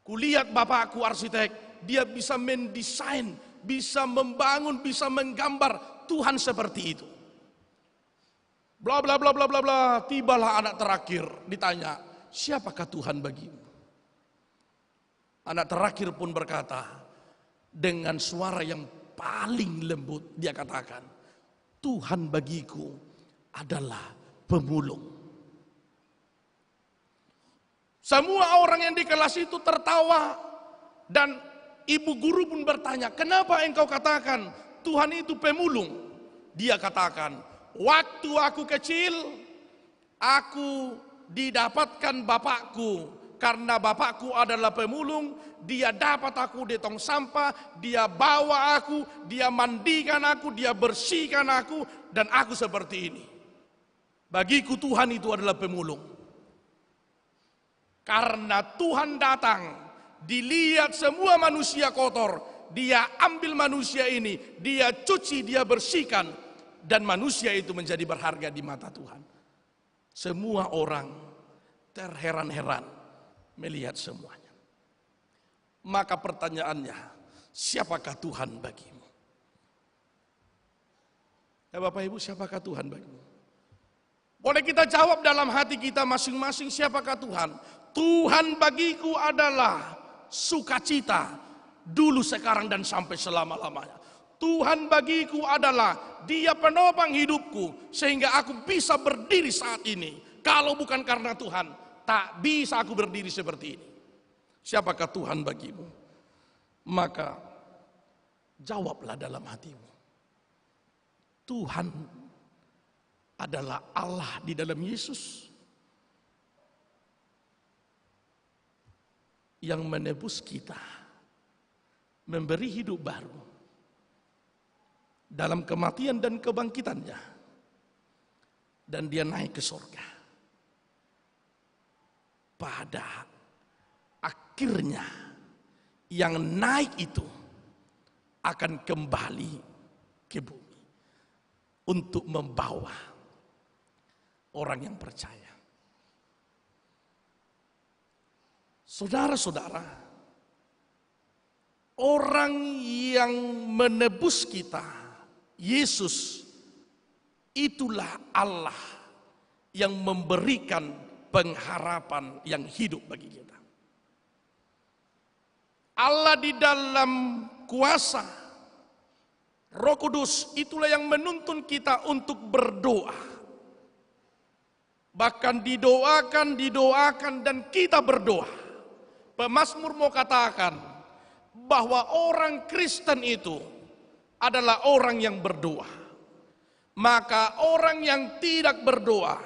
Speaker 4: Kulihat bapakku arsitek, dia bisa mendesain, bisa membangun, bisa menggambar. Tuhan seperti itu. Bla bla bla bla bla bla. Tibalah anak terakhir ditanya, siapakah Tuhan bagimu? Anak terakhir pun berkata dengan suara yang paling lembut, dia katakan, Tuhan bagiku adalah pemulung. Semua orang yang di kelas itu tertawa dan ibu guru pun bertanya, kenapa engkau katakan Tuhan itu pemulung? Dia katakan, waktu aku kecil, aku didapatkan bapakku. Karena bapakku adalah pemulung, dia dapat aku di tong sampah, dia bawa aku, dia mandikan aku, dia bersihkan aku, dan aku seperti ini. Bagiku Tuhan itu adalah pemulung. Karena Tuhan datang, dilihat semua manusia kotor, dia ambil manusia ini, dia cuci, dia bersihkan, dan manusia itu menjadi berharga di mata Tuhan. Semua orang terheran-heran melihat semuanya. Maka pertanyaannya, siapakah Tuhan bagimu? Ya Bapak Ibu, siapakah Tuhan bagimu? Boleh kita jawab dalam hati kita masing-masing, siapakah Tuhan? Tuhan bagiku adalah sukacita, dulu, sekarang, dan sampai selama-lamanya. Tuhan bagiku adalah Dia penopang hidupku sehingga aku bisa berdiri saat ini. Kalau bukan karena Tuhan, tak bisa aku berdiri seperti ini. Siapakah Tuhan bagimu? Maka jawablah dalam hatimu. Tuhan adalah Allah di dalam Yesus. yang menebus kita, memberi hidup baru dalam kematian dan kebangkitannya, dan dia naik ke surga. Pada akhirnya yang naik itu akan kembali ke bumi untuk membawa orang yang percaya. Saudara-saudara, orang yang menebus kita, Yesus, itulah Allah yang memberikan pengharapan yang hidup bagi kita. Allah di dalam kuasa Roh Kudus itulah yang menuntun kita untuk berdoa. Bahkan didoakan dan kita berdoa. Pemazmur mau katakan bahwa orang Kristen itu adalah orang yang berdoa. Maka orang yang tidak berdoa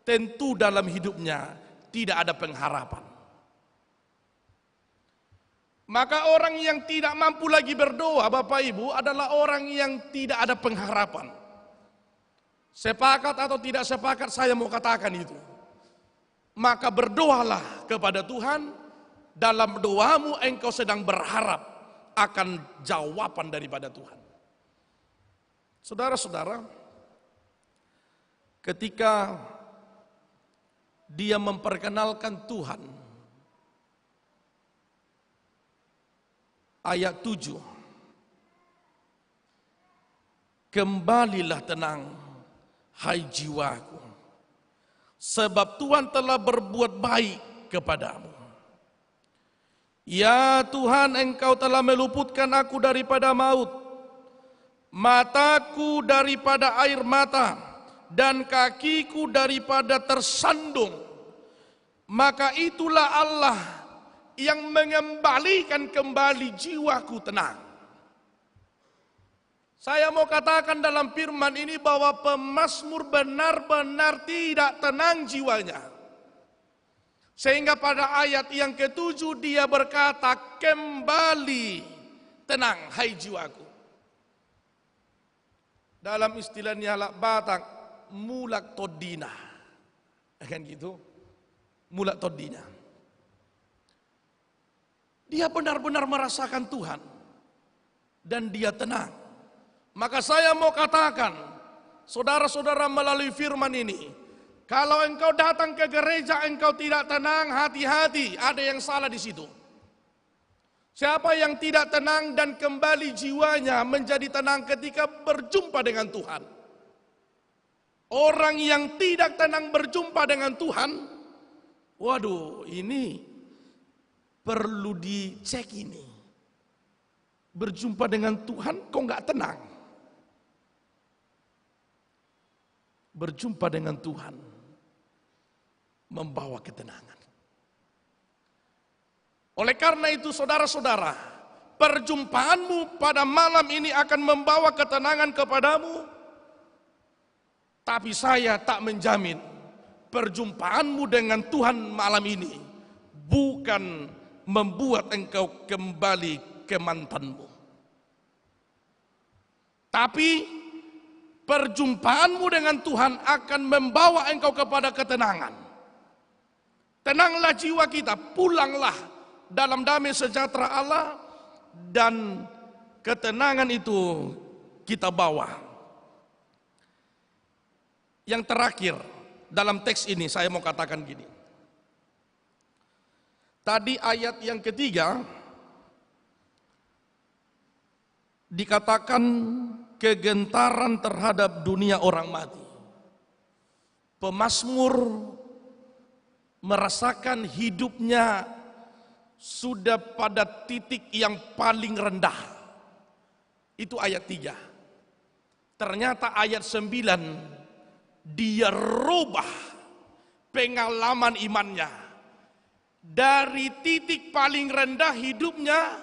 Speaker 4: tentu dalam hidupnya tidak ada pengharapan. Maka orang yang tidak mampu lagi berdoa, Bapak Ibu, adalah orang yang tidak ada pengharapan. Sepakat atau tidak sepakat, saya mau katakan itu. Maka berdoalah kepada Tuhan. Dalam doamu engkau sedang berharap akan jawaban daripada Tuhan. Saudara-saudara, ketika dia memperkenalkan Tuhan, ayat 7, kembalilah tenang, hai jiwaku, sebab Tuhan telah berbuat baik kepadamu. Ya Tuhan, engkau telah meluputkan aku daripada maut, mataku daripada air mata, dan kakiku daripada tersandung. Maka itulah Allah yang mengembalikan kembali jiwaku tenang. Saya mau katakan dalam firman ini bahwa pemazmur benar-benar tidak tenang jiwanya. Sehingga pada ayat yang ke-7 dia berkata, kembali tenang hai jiwaku. Dalam istilahnya Batak, mulak todina. Kan gitu? Mulak todina. Dia benar-benar merasakan Tuhan. Dan dia tenang. Maka saya mau katakan, saudara-saudara melalui firman ini, kalau engkau datang ke gereja engkau tidak tenang, hati-hati, ada yang salah di situ. Siapa yang tidak tenang dan kembali jiwanya menjadi tenang ketika berjumpa dengan Tuhan? Orang yang tidak tenang berjumpa dengan Tuhan, waduh, ini perlu dicek ini. Berjumpa dengan Tuhan kok nggak tenang? Berjumpa dengan Tuhan membawa ketenangan. Oleh karena itu saudara-saudara, perjumpaanmu pada malam ini akan membawa ketenangan kepadamu. Tapi saya tak menjamin perjumpaanmu dengan Tuhan malam ini bukan membuat engkau kembali ke mantanmu. Tapi perjumpaanmu dengan Tuhan akan membawa engkau kepada ketenangan. Tenanglah jiwa kita, pulanglah dalam damai sejahtera Allah, dan ketenangan itu kita bawa. Yang terakhir dalam teks ini saya mau katakan gini. Tadi ayat yang ketiga dikatakan kegentaran terhadap dunia orang mati. Pemazmur merasakan hidupnya sudah pada titik yang paling rendah. Itu ayat 3. Ternyata ayat 9 dia rubah pengalaman imannya. Dari titik paling rendah hidupnya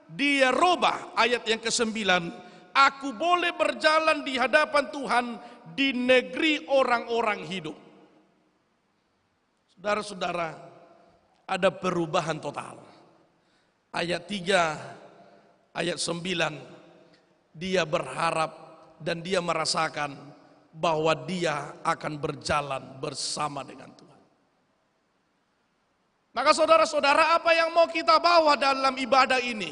Speaker 4: dia rubah ayat yang ke-9. Aku boleh berjalan di hadapan Tuhan di negeri orang-orang hidup. Saudara-saudara, ada perubahan total. Ayat 3, ayat 9, dia berharap dan dia merasakan bahwa dia akan berjalan bersama dengan Tuhan. Maka saudara-saudara, apa yang mau kita bawa dalam ibadah ini?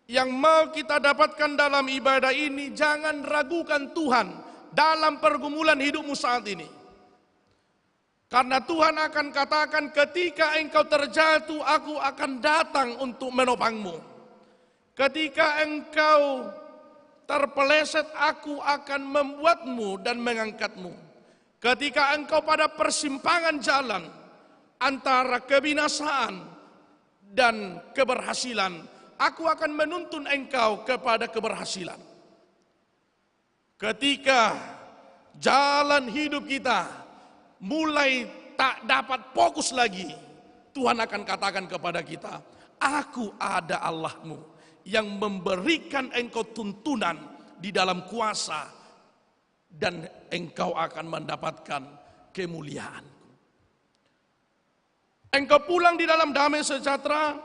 Speaker 4: Yang mau kita dapatkan dalam ibadah ini, jangan ragukan Tuhan dalam pergumulan hidupmu saat ini. Karena Tuhan akan katakan, ketika engkau terjatuh, aku akan datang untuk menopangmu. Ketika engkau terpeleset, aku akan membuatmu dan mengangkatmu. Ketika engkau pada persimpangan jalan antara kebinasaan dan keberhasilan, aku akan menuntun engkau kepada keberhasilan. Ketika jalan hidup kita mulai tak dapat fokus lagi, Tuhan akan katakan kepada kita, aku ada Allahmu yang memberikan engkau tuntunan di dalam kuasa dan engkau akan mendapatkan kemuliaan. Engkau pulang di dalam damai sejahtera,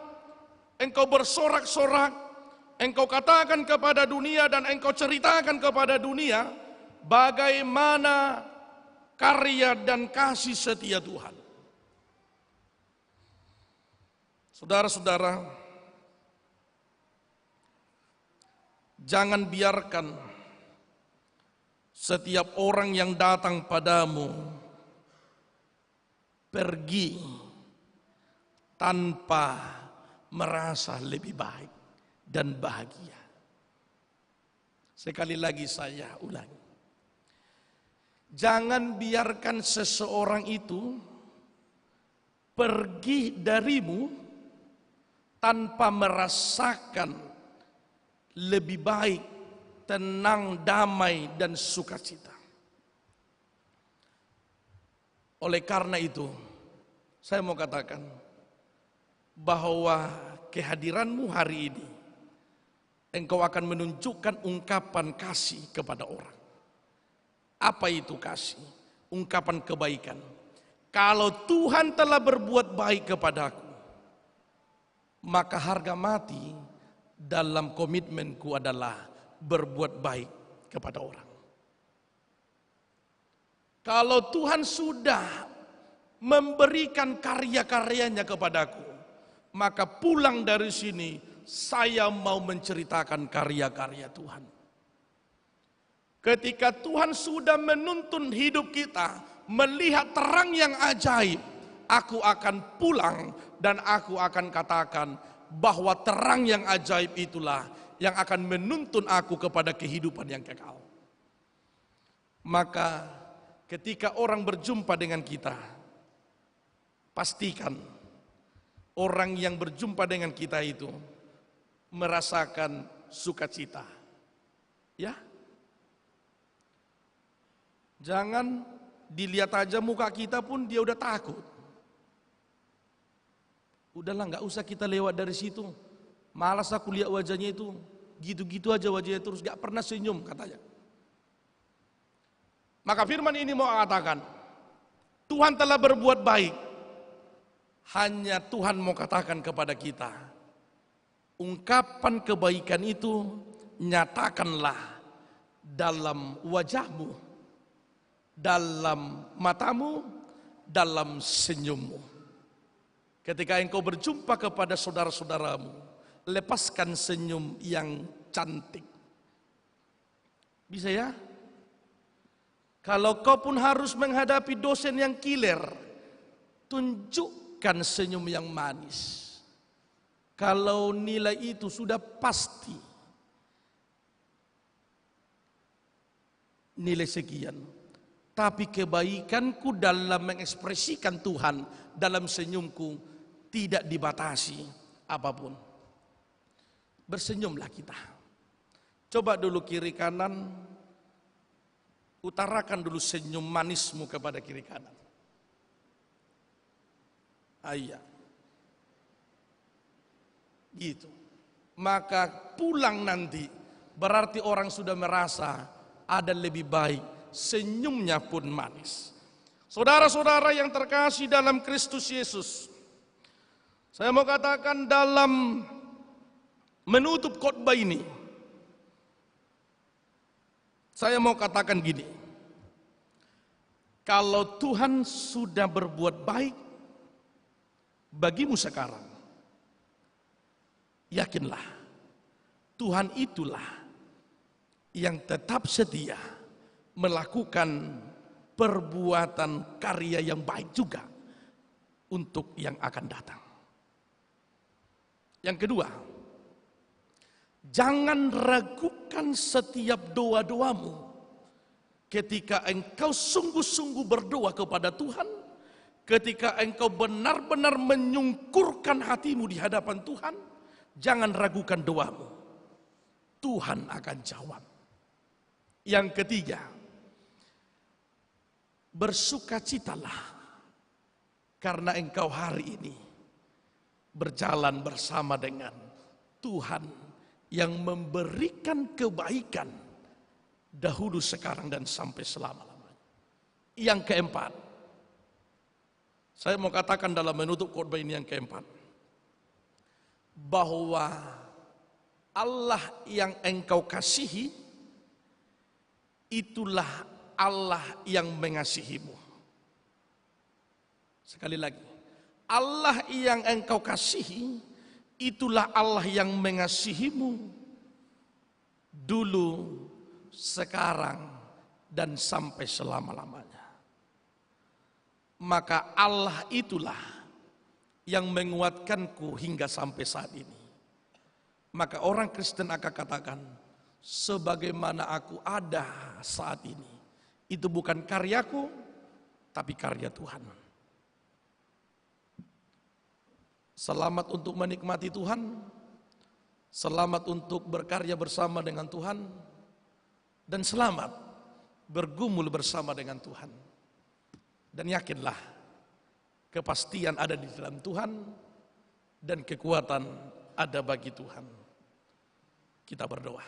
Speaker 4: engkau bersorak-sorak, engkau katakan kepada dunia dan engkau ceritakan kepada dunia bagaimana karya dan kasih setia Tuhan. Saudara-saudara, jangan biarkan setiap orang yang datang padamu pergi tanpa merasa lebih baik dan bahagia. Sekali lagi saya ulangi. Jangan biarkan seseorang itu pergi darimu tanpa merasakan lebih baik, tenang, damai, dan sukacita. Oleh karena itu, saya mau katakan bahwa kehadiranmu hari ini, engkau akan menunjukkan ungkapan kasih kepada orang. Apa itu kasih? Ungkapan kebaikan. Kalau Tuhan telah berbuat baik kepadaku, maka harga mati dalam komitmenku adalah berbuat baik kepada orang. Kalau Tuhan sudah memberikan karya-karyanya kepadaku, maka pulang dari sini saya mau menceritakan karya-karya Tuhan. Ketika Tuhan sudah menuntun hidup kita, melihat terang yang ajaib, aku akan pulang dan aku akan katakan bahwa terang yang ajaib itulah yang akan menuntun aku kepada kehidupan yang kekal. Maka ketika orang berjumpa dengan kita, pastikan orang yang berjumpa dengan kita itu merasakan sukacita. Ya. Jangan dilihat aja muka kita pun dia udah takut. Udahlah, nggak usah kita lewat dari situ. Malas aku lihat wajahnya itu, gitu-gitu aja wajahnya terus, nggak pernah senyum katanya. Maka firman ini mau katakan, Tuhan telah berbuat baik. Hanya Tuhan mau katakan kepada kita, ungkapan kebaikan itu nyatakanlah dalam wajahmu, dalam matamu, dalam senyummu. Ketika engkau berjumpa kepada saudara-saudaramu, lepaskan senyum yang cantik. Bisa ya? Kalau kau pun harus menghadapi dosen yang kiler, tunjukkan senyum yang manis. Kalau nilai itu sudah pasti nilai sekian, tapi kebaikanku dalam mengekspresikan Tuhan dalam senyumku tidak dibatasi apapun. Bersenyumlah kita. Coba dulu kiri kanan, utarakan dulu senyum manismu kepada kiri kanan. Iya. Gitu. Maka pulang nanti berarti orang sudah merasa ada lebih baik, senyumnya pun manis. Saudara-saudara yang terkasih dalam Kristus Yesus, Saya mau katakan dalam menutup khotbah ini, saya mau katakan gini, kalau Tuhan sudah berbuat baik bagimu sekarang, yakinlah Tuhan itulah yang tetap setia melakukan perbuatan karya yang baik juga untuk yang akan datang. Yang kedua, jangan ragukan setiap doa-doamu ketika engkau sungguh-sungguh berdoa kepada Tuhan, ketika engkau benar-benar menyungkurkan hatimu di hadapan Tuhan, jangan ragukan doamu. Tuhan akan jawab. Yang ketiga, bersukacitalah karena engkau hari ini berjalan bersama dengan Tuhan yang memberikan kebaikan dahulu, sekarang, dan sampai selama-lamanya. Yang keempat, saya mau katakan dalam menutup khotbah ini yang keempat, bahwa Allah yang engkau kasihi, itulah Allah yang mengasihimu. Sekali lagi, Allah yang engkau kasihi, itulah Allah yang mengasihimu dulu, sekarang, dan sampai selama-lamanya. Maka Allah itulah yang menguatkanku hingga sampai saat ini. Maka orang Kristen akan katakan, sebagaimana aku ada saat ini, itu bukan karyaku, tapi karya Tuhan. Selamat untuk menikmati Tuhan, selamat untuk berkarya bersama dengan Tuhan, dan selamat bergumul bersama dengan Tuhan. Dan yakinlah, kepastian ada di dalam Tuhan, dan kekuatan ada bagi Tuhan. Kita berdoa.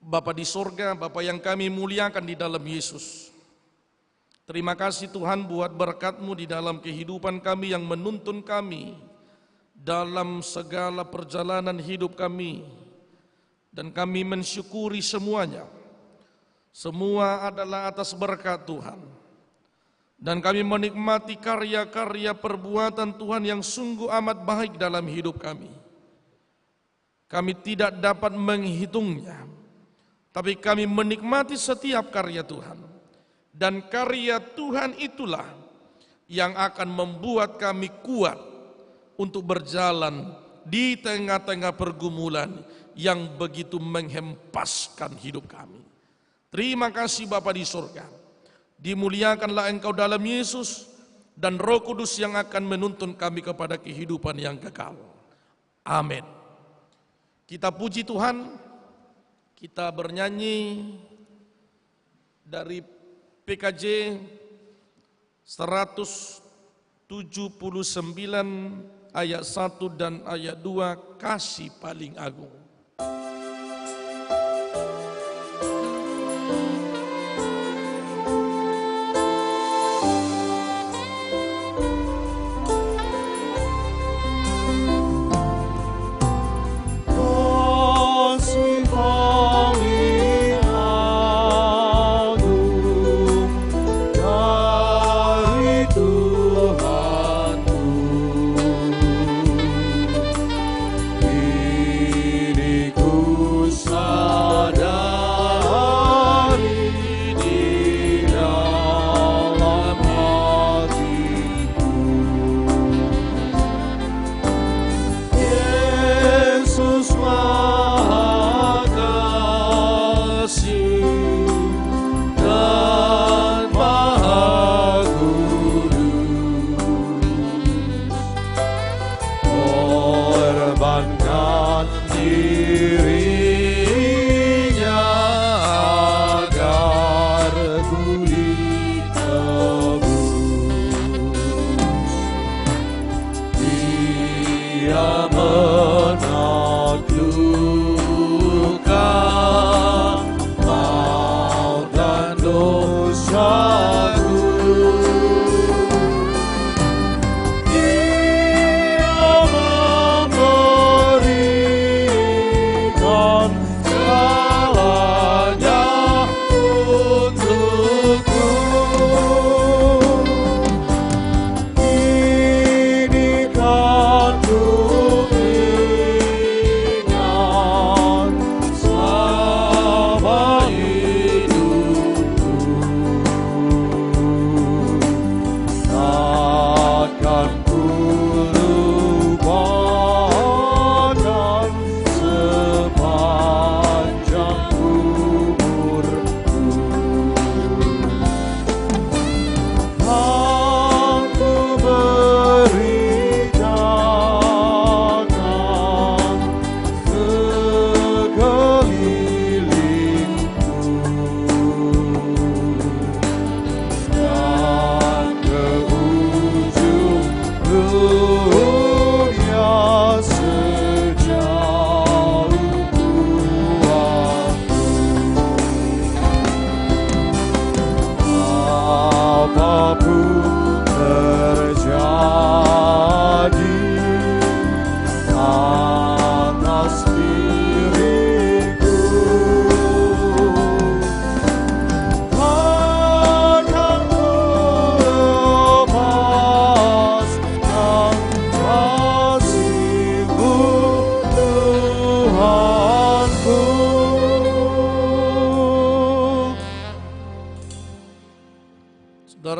Speaker 4: Bapa di sorga, Bapa yang kami muliakan di dalam Yesus, terima kasih Tuhan buat berkat-Mu di dalam kehidupan kami yang menuntun kami dalam segala perjalanan hidup kami. Dan kami mensyukuri semuanya. Semua adalah atas berkat Tuhan. Dan kami menikmati karya-karya perbuatan Tuhan yang sungguh amat baik dalam hidup kami. Kami tidak dapat menghitungnya, tapi kami menikmati setiap karya Tuhan. Dan karya Tuhan itulah yang akan membuat kami kuat untuk berjalan di tengah-tengah pergumulan yang begitu menghempaskan hidup kami. Terima kasih Bapa di surga. Dimuliakanlah Engkau dalam Yesus, dan Roh Kudus yang akan menuntun kami kepada kehidupan yang kekal. Amin. Kita puji Tuhan, kita bernyanyi dari PKJ 179 ayat 1 dan ayat 2, kasih paling agung.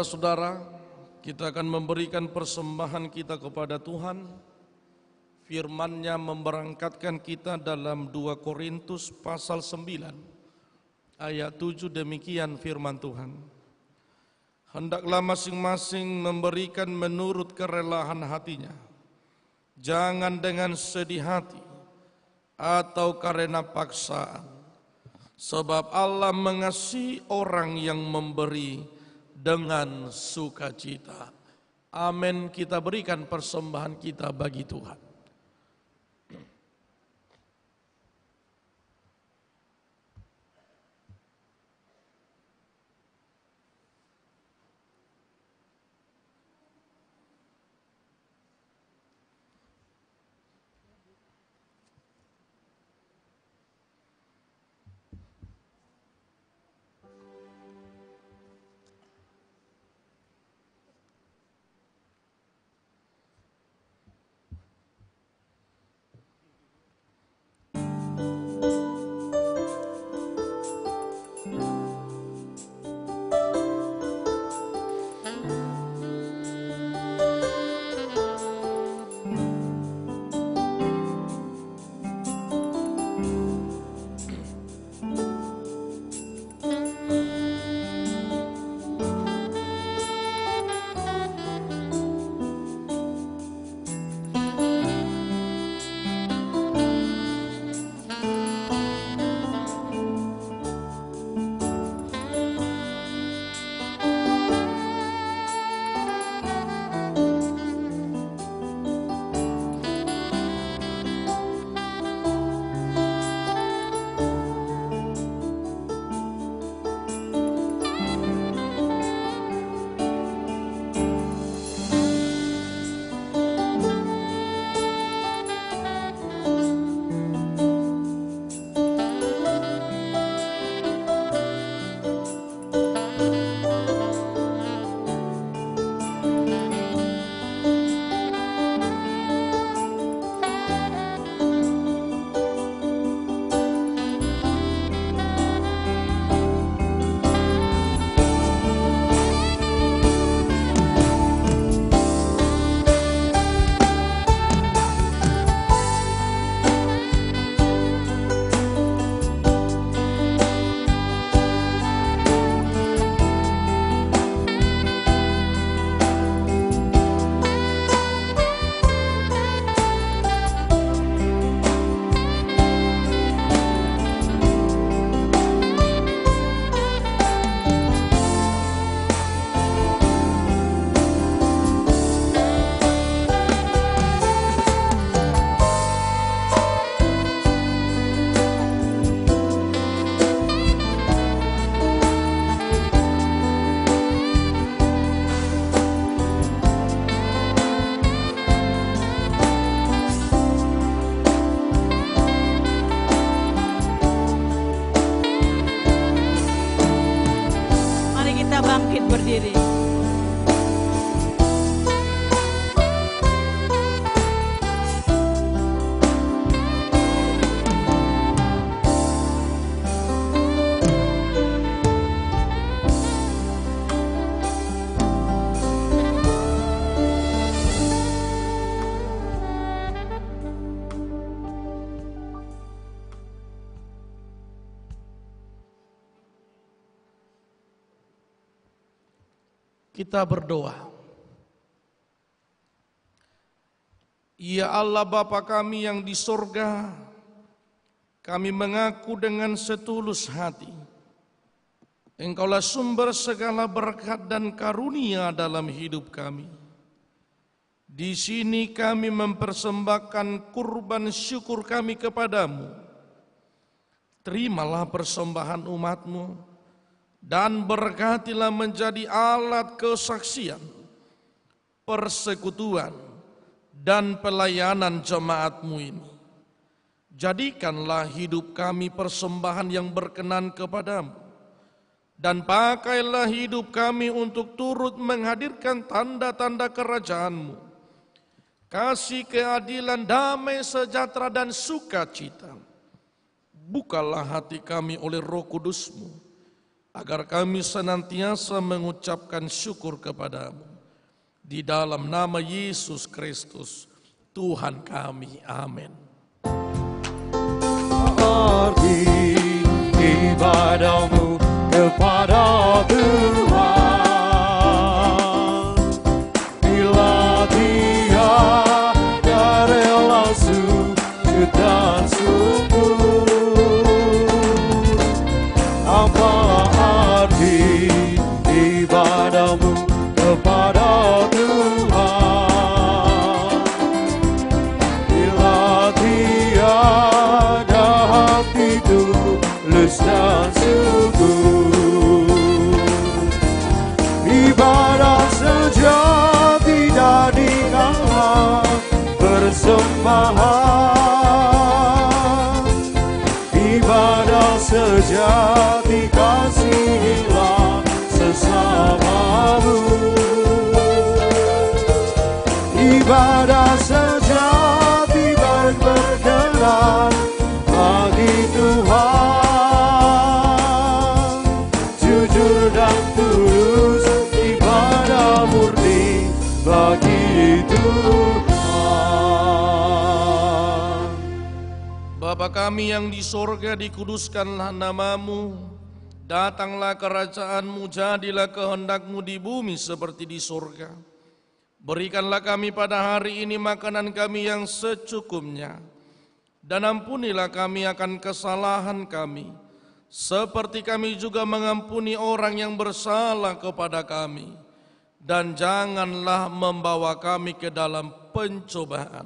Speaker 4: Saudara-saudara, kita akan memberikan persembahan kita kepada Tuhan. Firman-Nya memberangkatkan kita dalam 2 Korintus pasal 9 ayat 7, demikian firman Tuhan. Hendaklah masing-masing memberikan menurut kerelaan hatinya, jangan dengan sedih hati atau karena paksaan, sebab Allah mengasihi orang yang memberi dengan sukacita. Amin. Kita berikan persembahan kita bagi Tuhan.
Speaker 1: berdiri.
Speaker 4: Kita berdoa. Ya Allah Bapa kami yang di sorga, kami mengaku dengan setulus hati, Engkaulah sumber segala berkat dan karunia dalam hidup kami. Di sini kami mempersembahkan kurban syukur kami kepadamu. Terimalah persembahan umat-Mu, dan berkatilah menjadi alat kesaksian, persekutuan, dan pelayanan jemaat-Mu ini. Jadikanlah hidup kami persembahan yang berkenan kepadamu, dan pakailah hidup kami untuk turut menghadirkan tanda-tanda kerajaan-Mu, kasih, keadilan, damai, sejahtera, dan sukacita. Bukalah hati kami oleh Roh Kudus-Mu, agar kami senantiasa mengucapkan syukur kepadamu. Di dalam nama Yesus Kristus, Tuhan kami. Amin.
Speaker 2: Arti ibadahmu kepada Tuhan, bila Dia rela sujud dan syukur. Apa arti ibadahmu kepada Tuhan, bila tiada hati tulus dan sungguh. Ibadah sejati jadikanlah persembahan, ibadah sejati kasihilah sesamamu. Ibadah sejati berkenan bagi Tuhan, jujur dan tulus ibadah murni bagi Tuhan.
Speaker 4: Bapa kami yang di sorga, dikuduskanlah namamu. Datanglah kerajaanmu, jadilah kehendakmu di bumi seperti di sorga. Berikanlah kami pada hari ini makanan kami yang secukupnya. Dan ampunilah kami akan kesalahan kami, seperti kami juga mengampuni orang yang bersalah kepada kami. Dan janganlah membawa kami ke dalam pencobaan,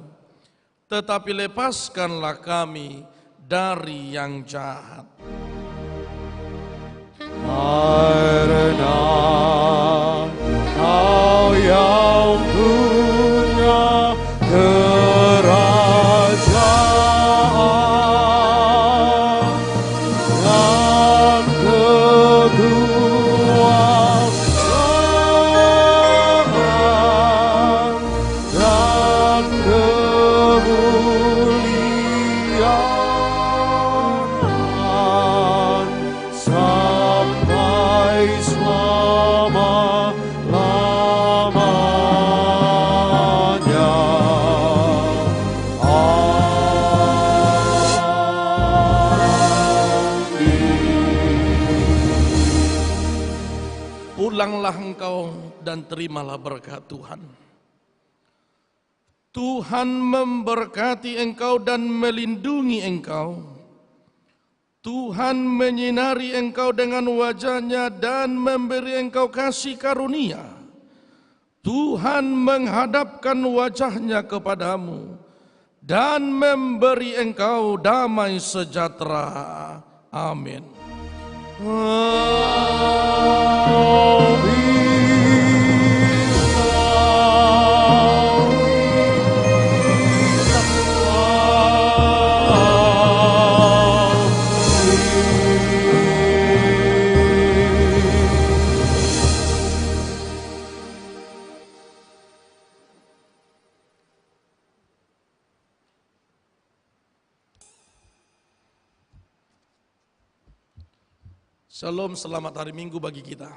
Speaker 4: tetapi lepaskanlah kami dari yang jahat.
Speaker 2: Karena Kau yang punya kerajaan dan kekuasaan dan kemuliaan sampai selama-lamanya.
Speaker 4: Pulanglah engkau dan terimalah berkat Tuhan. Tuhan memberkati engkau dan melindungi engkau. Tuhan menyinari engkau dengan wajah-Nya dan memberi engkau kasih karunia. Tuhan menghadapkan wajah-Nya kepadamu dan memberi engkau damai sejahtera. Amin. Shalom, selamat hari Minggu bagi kita.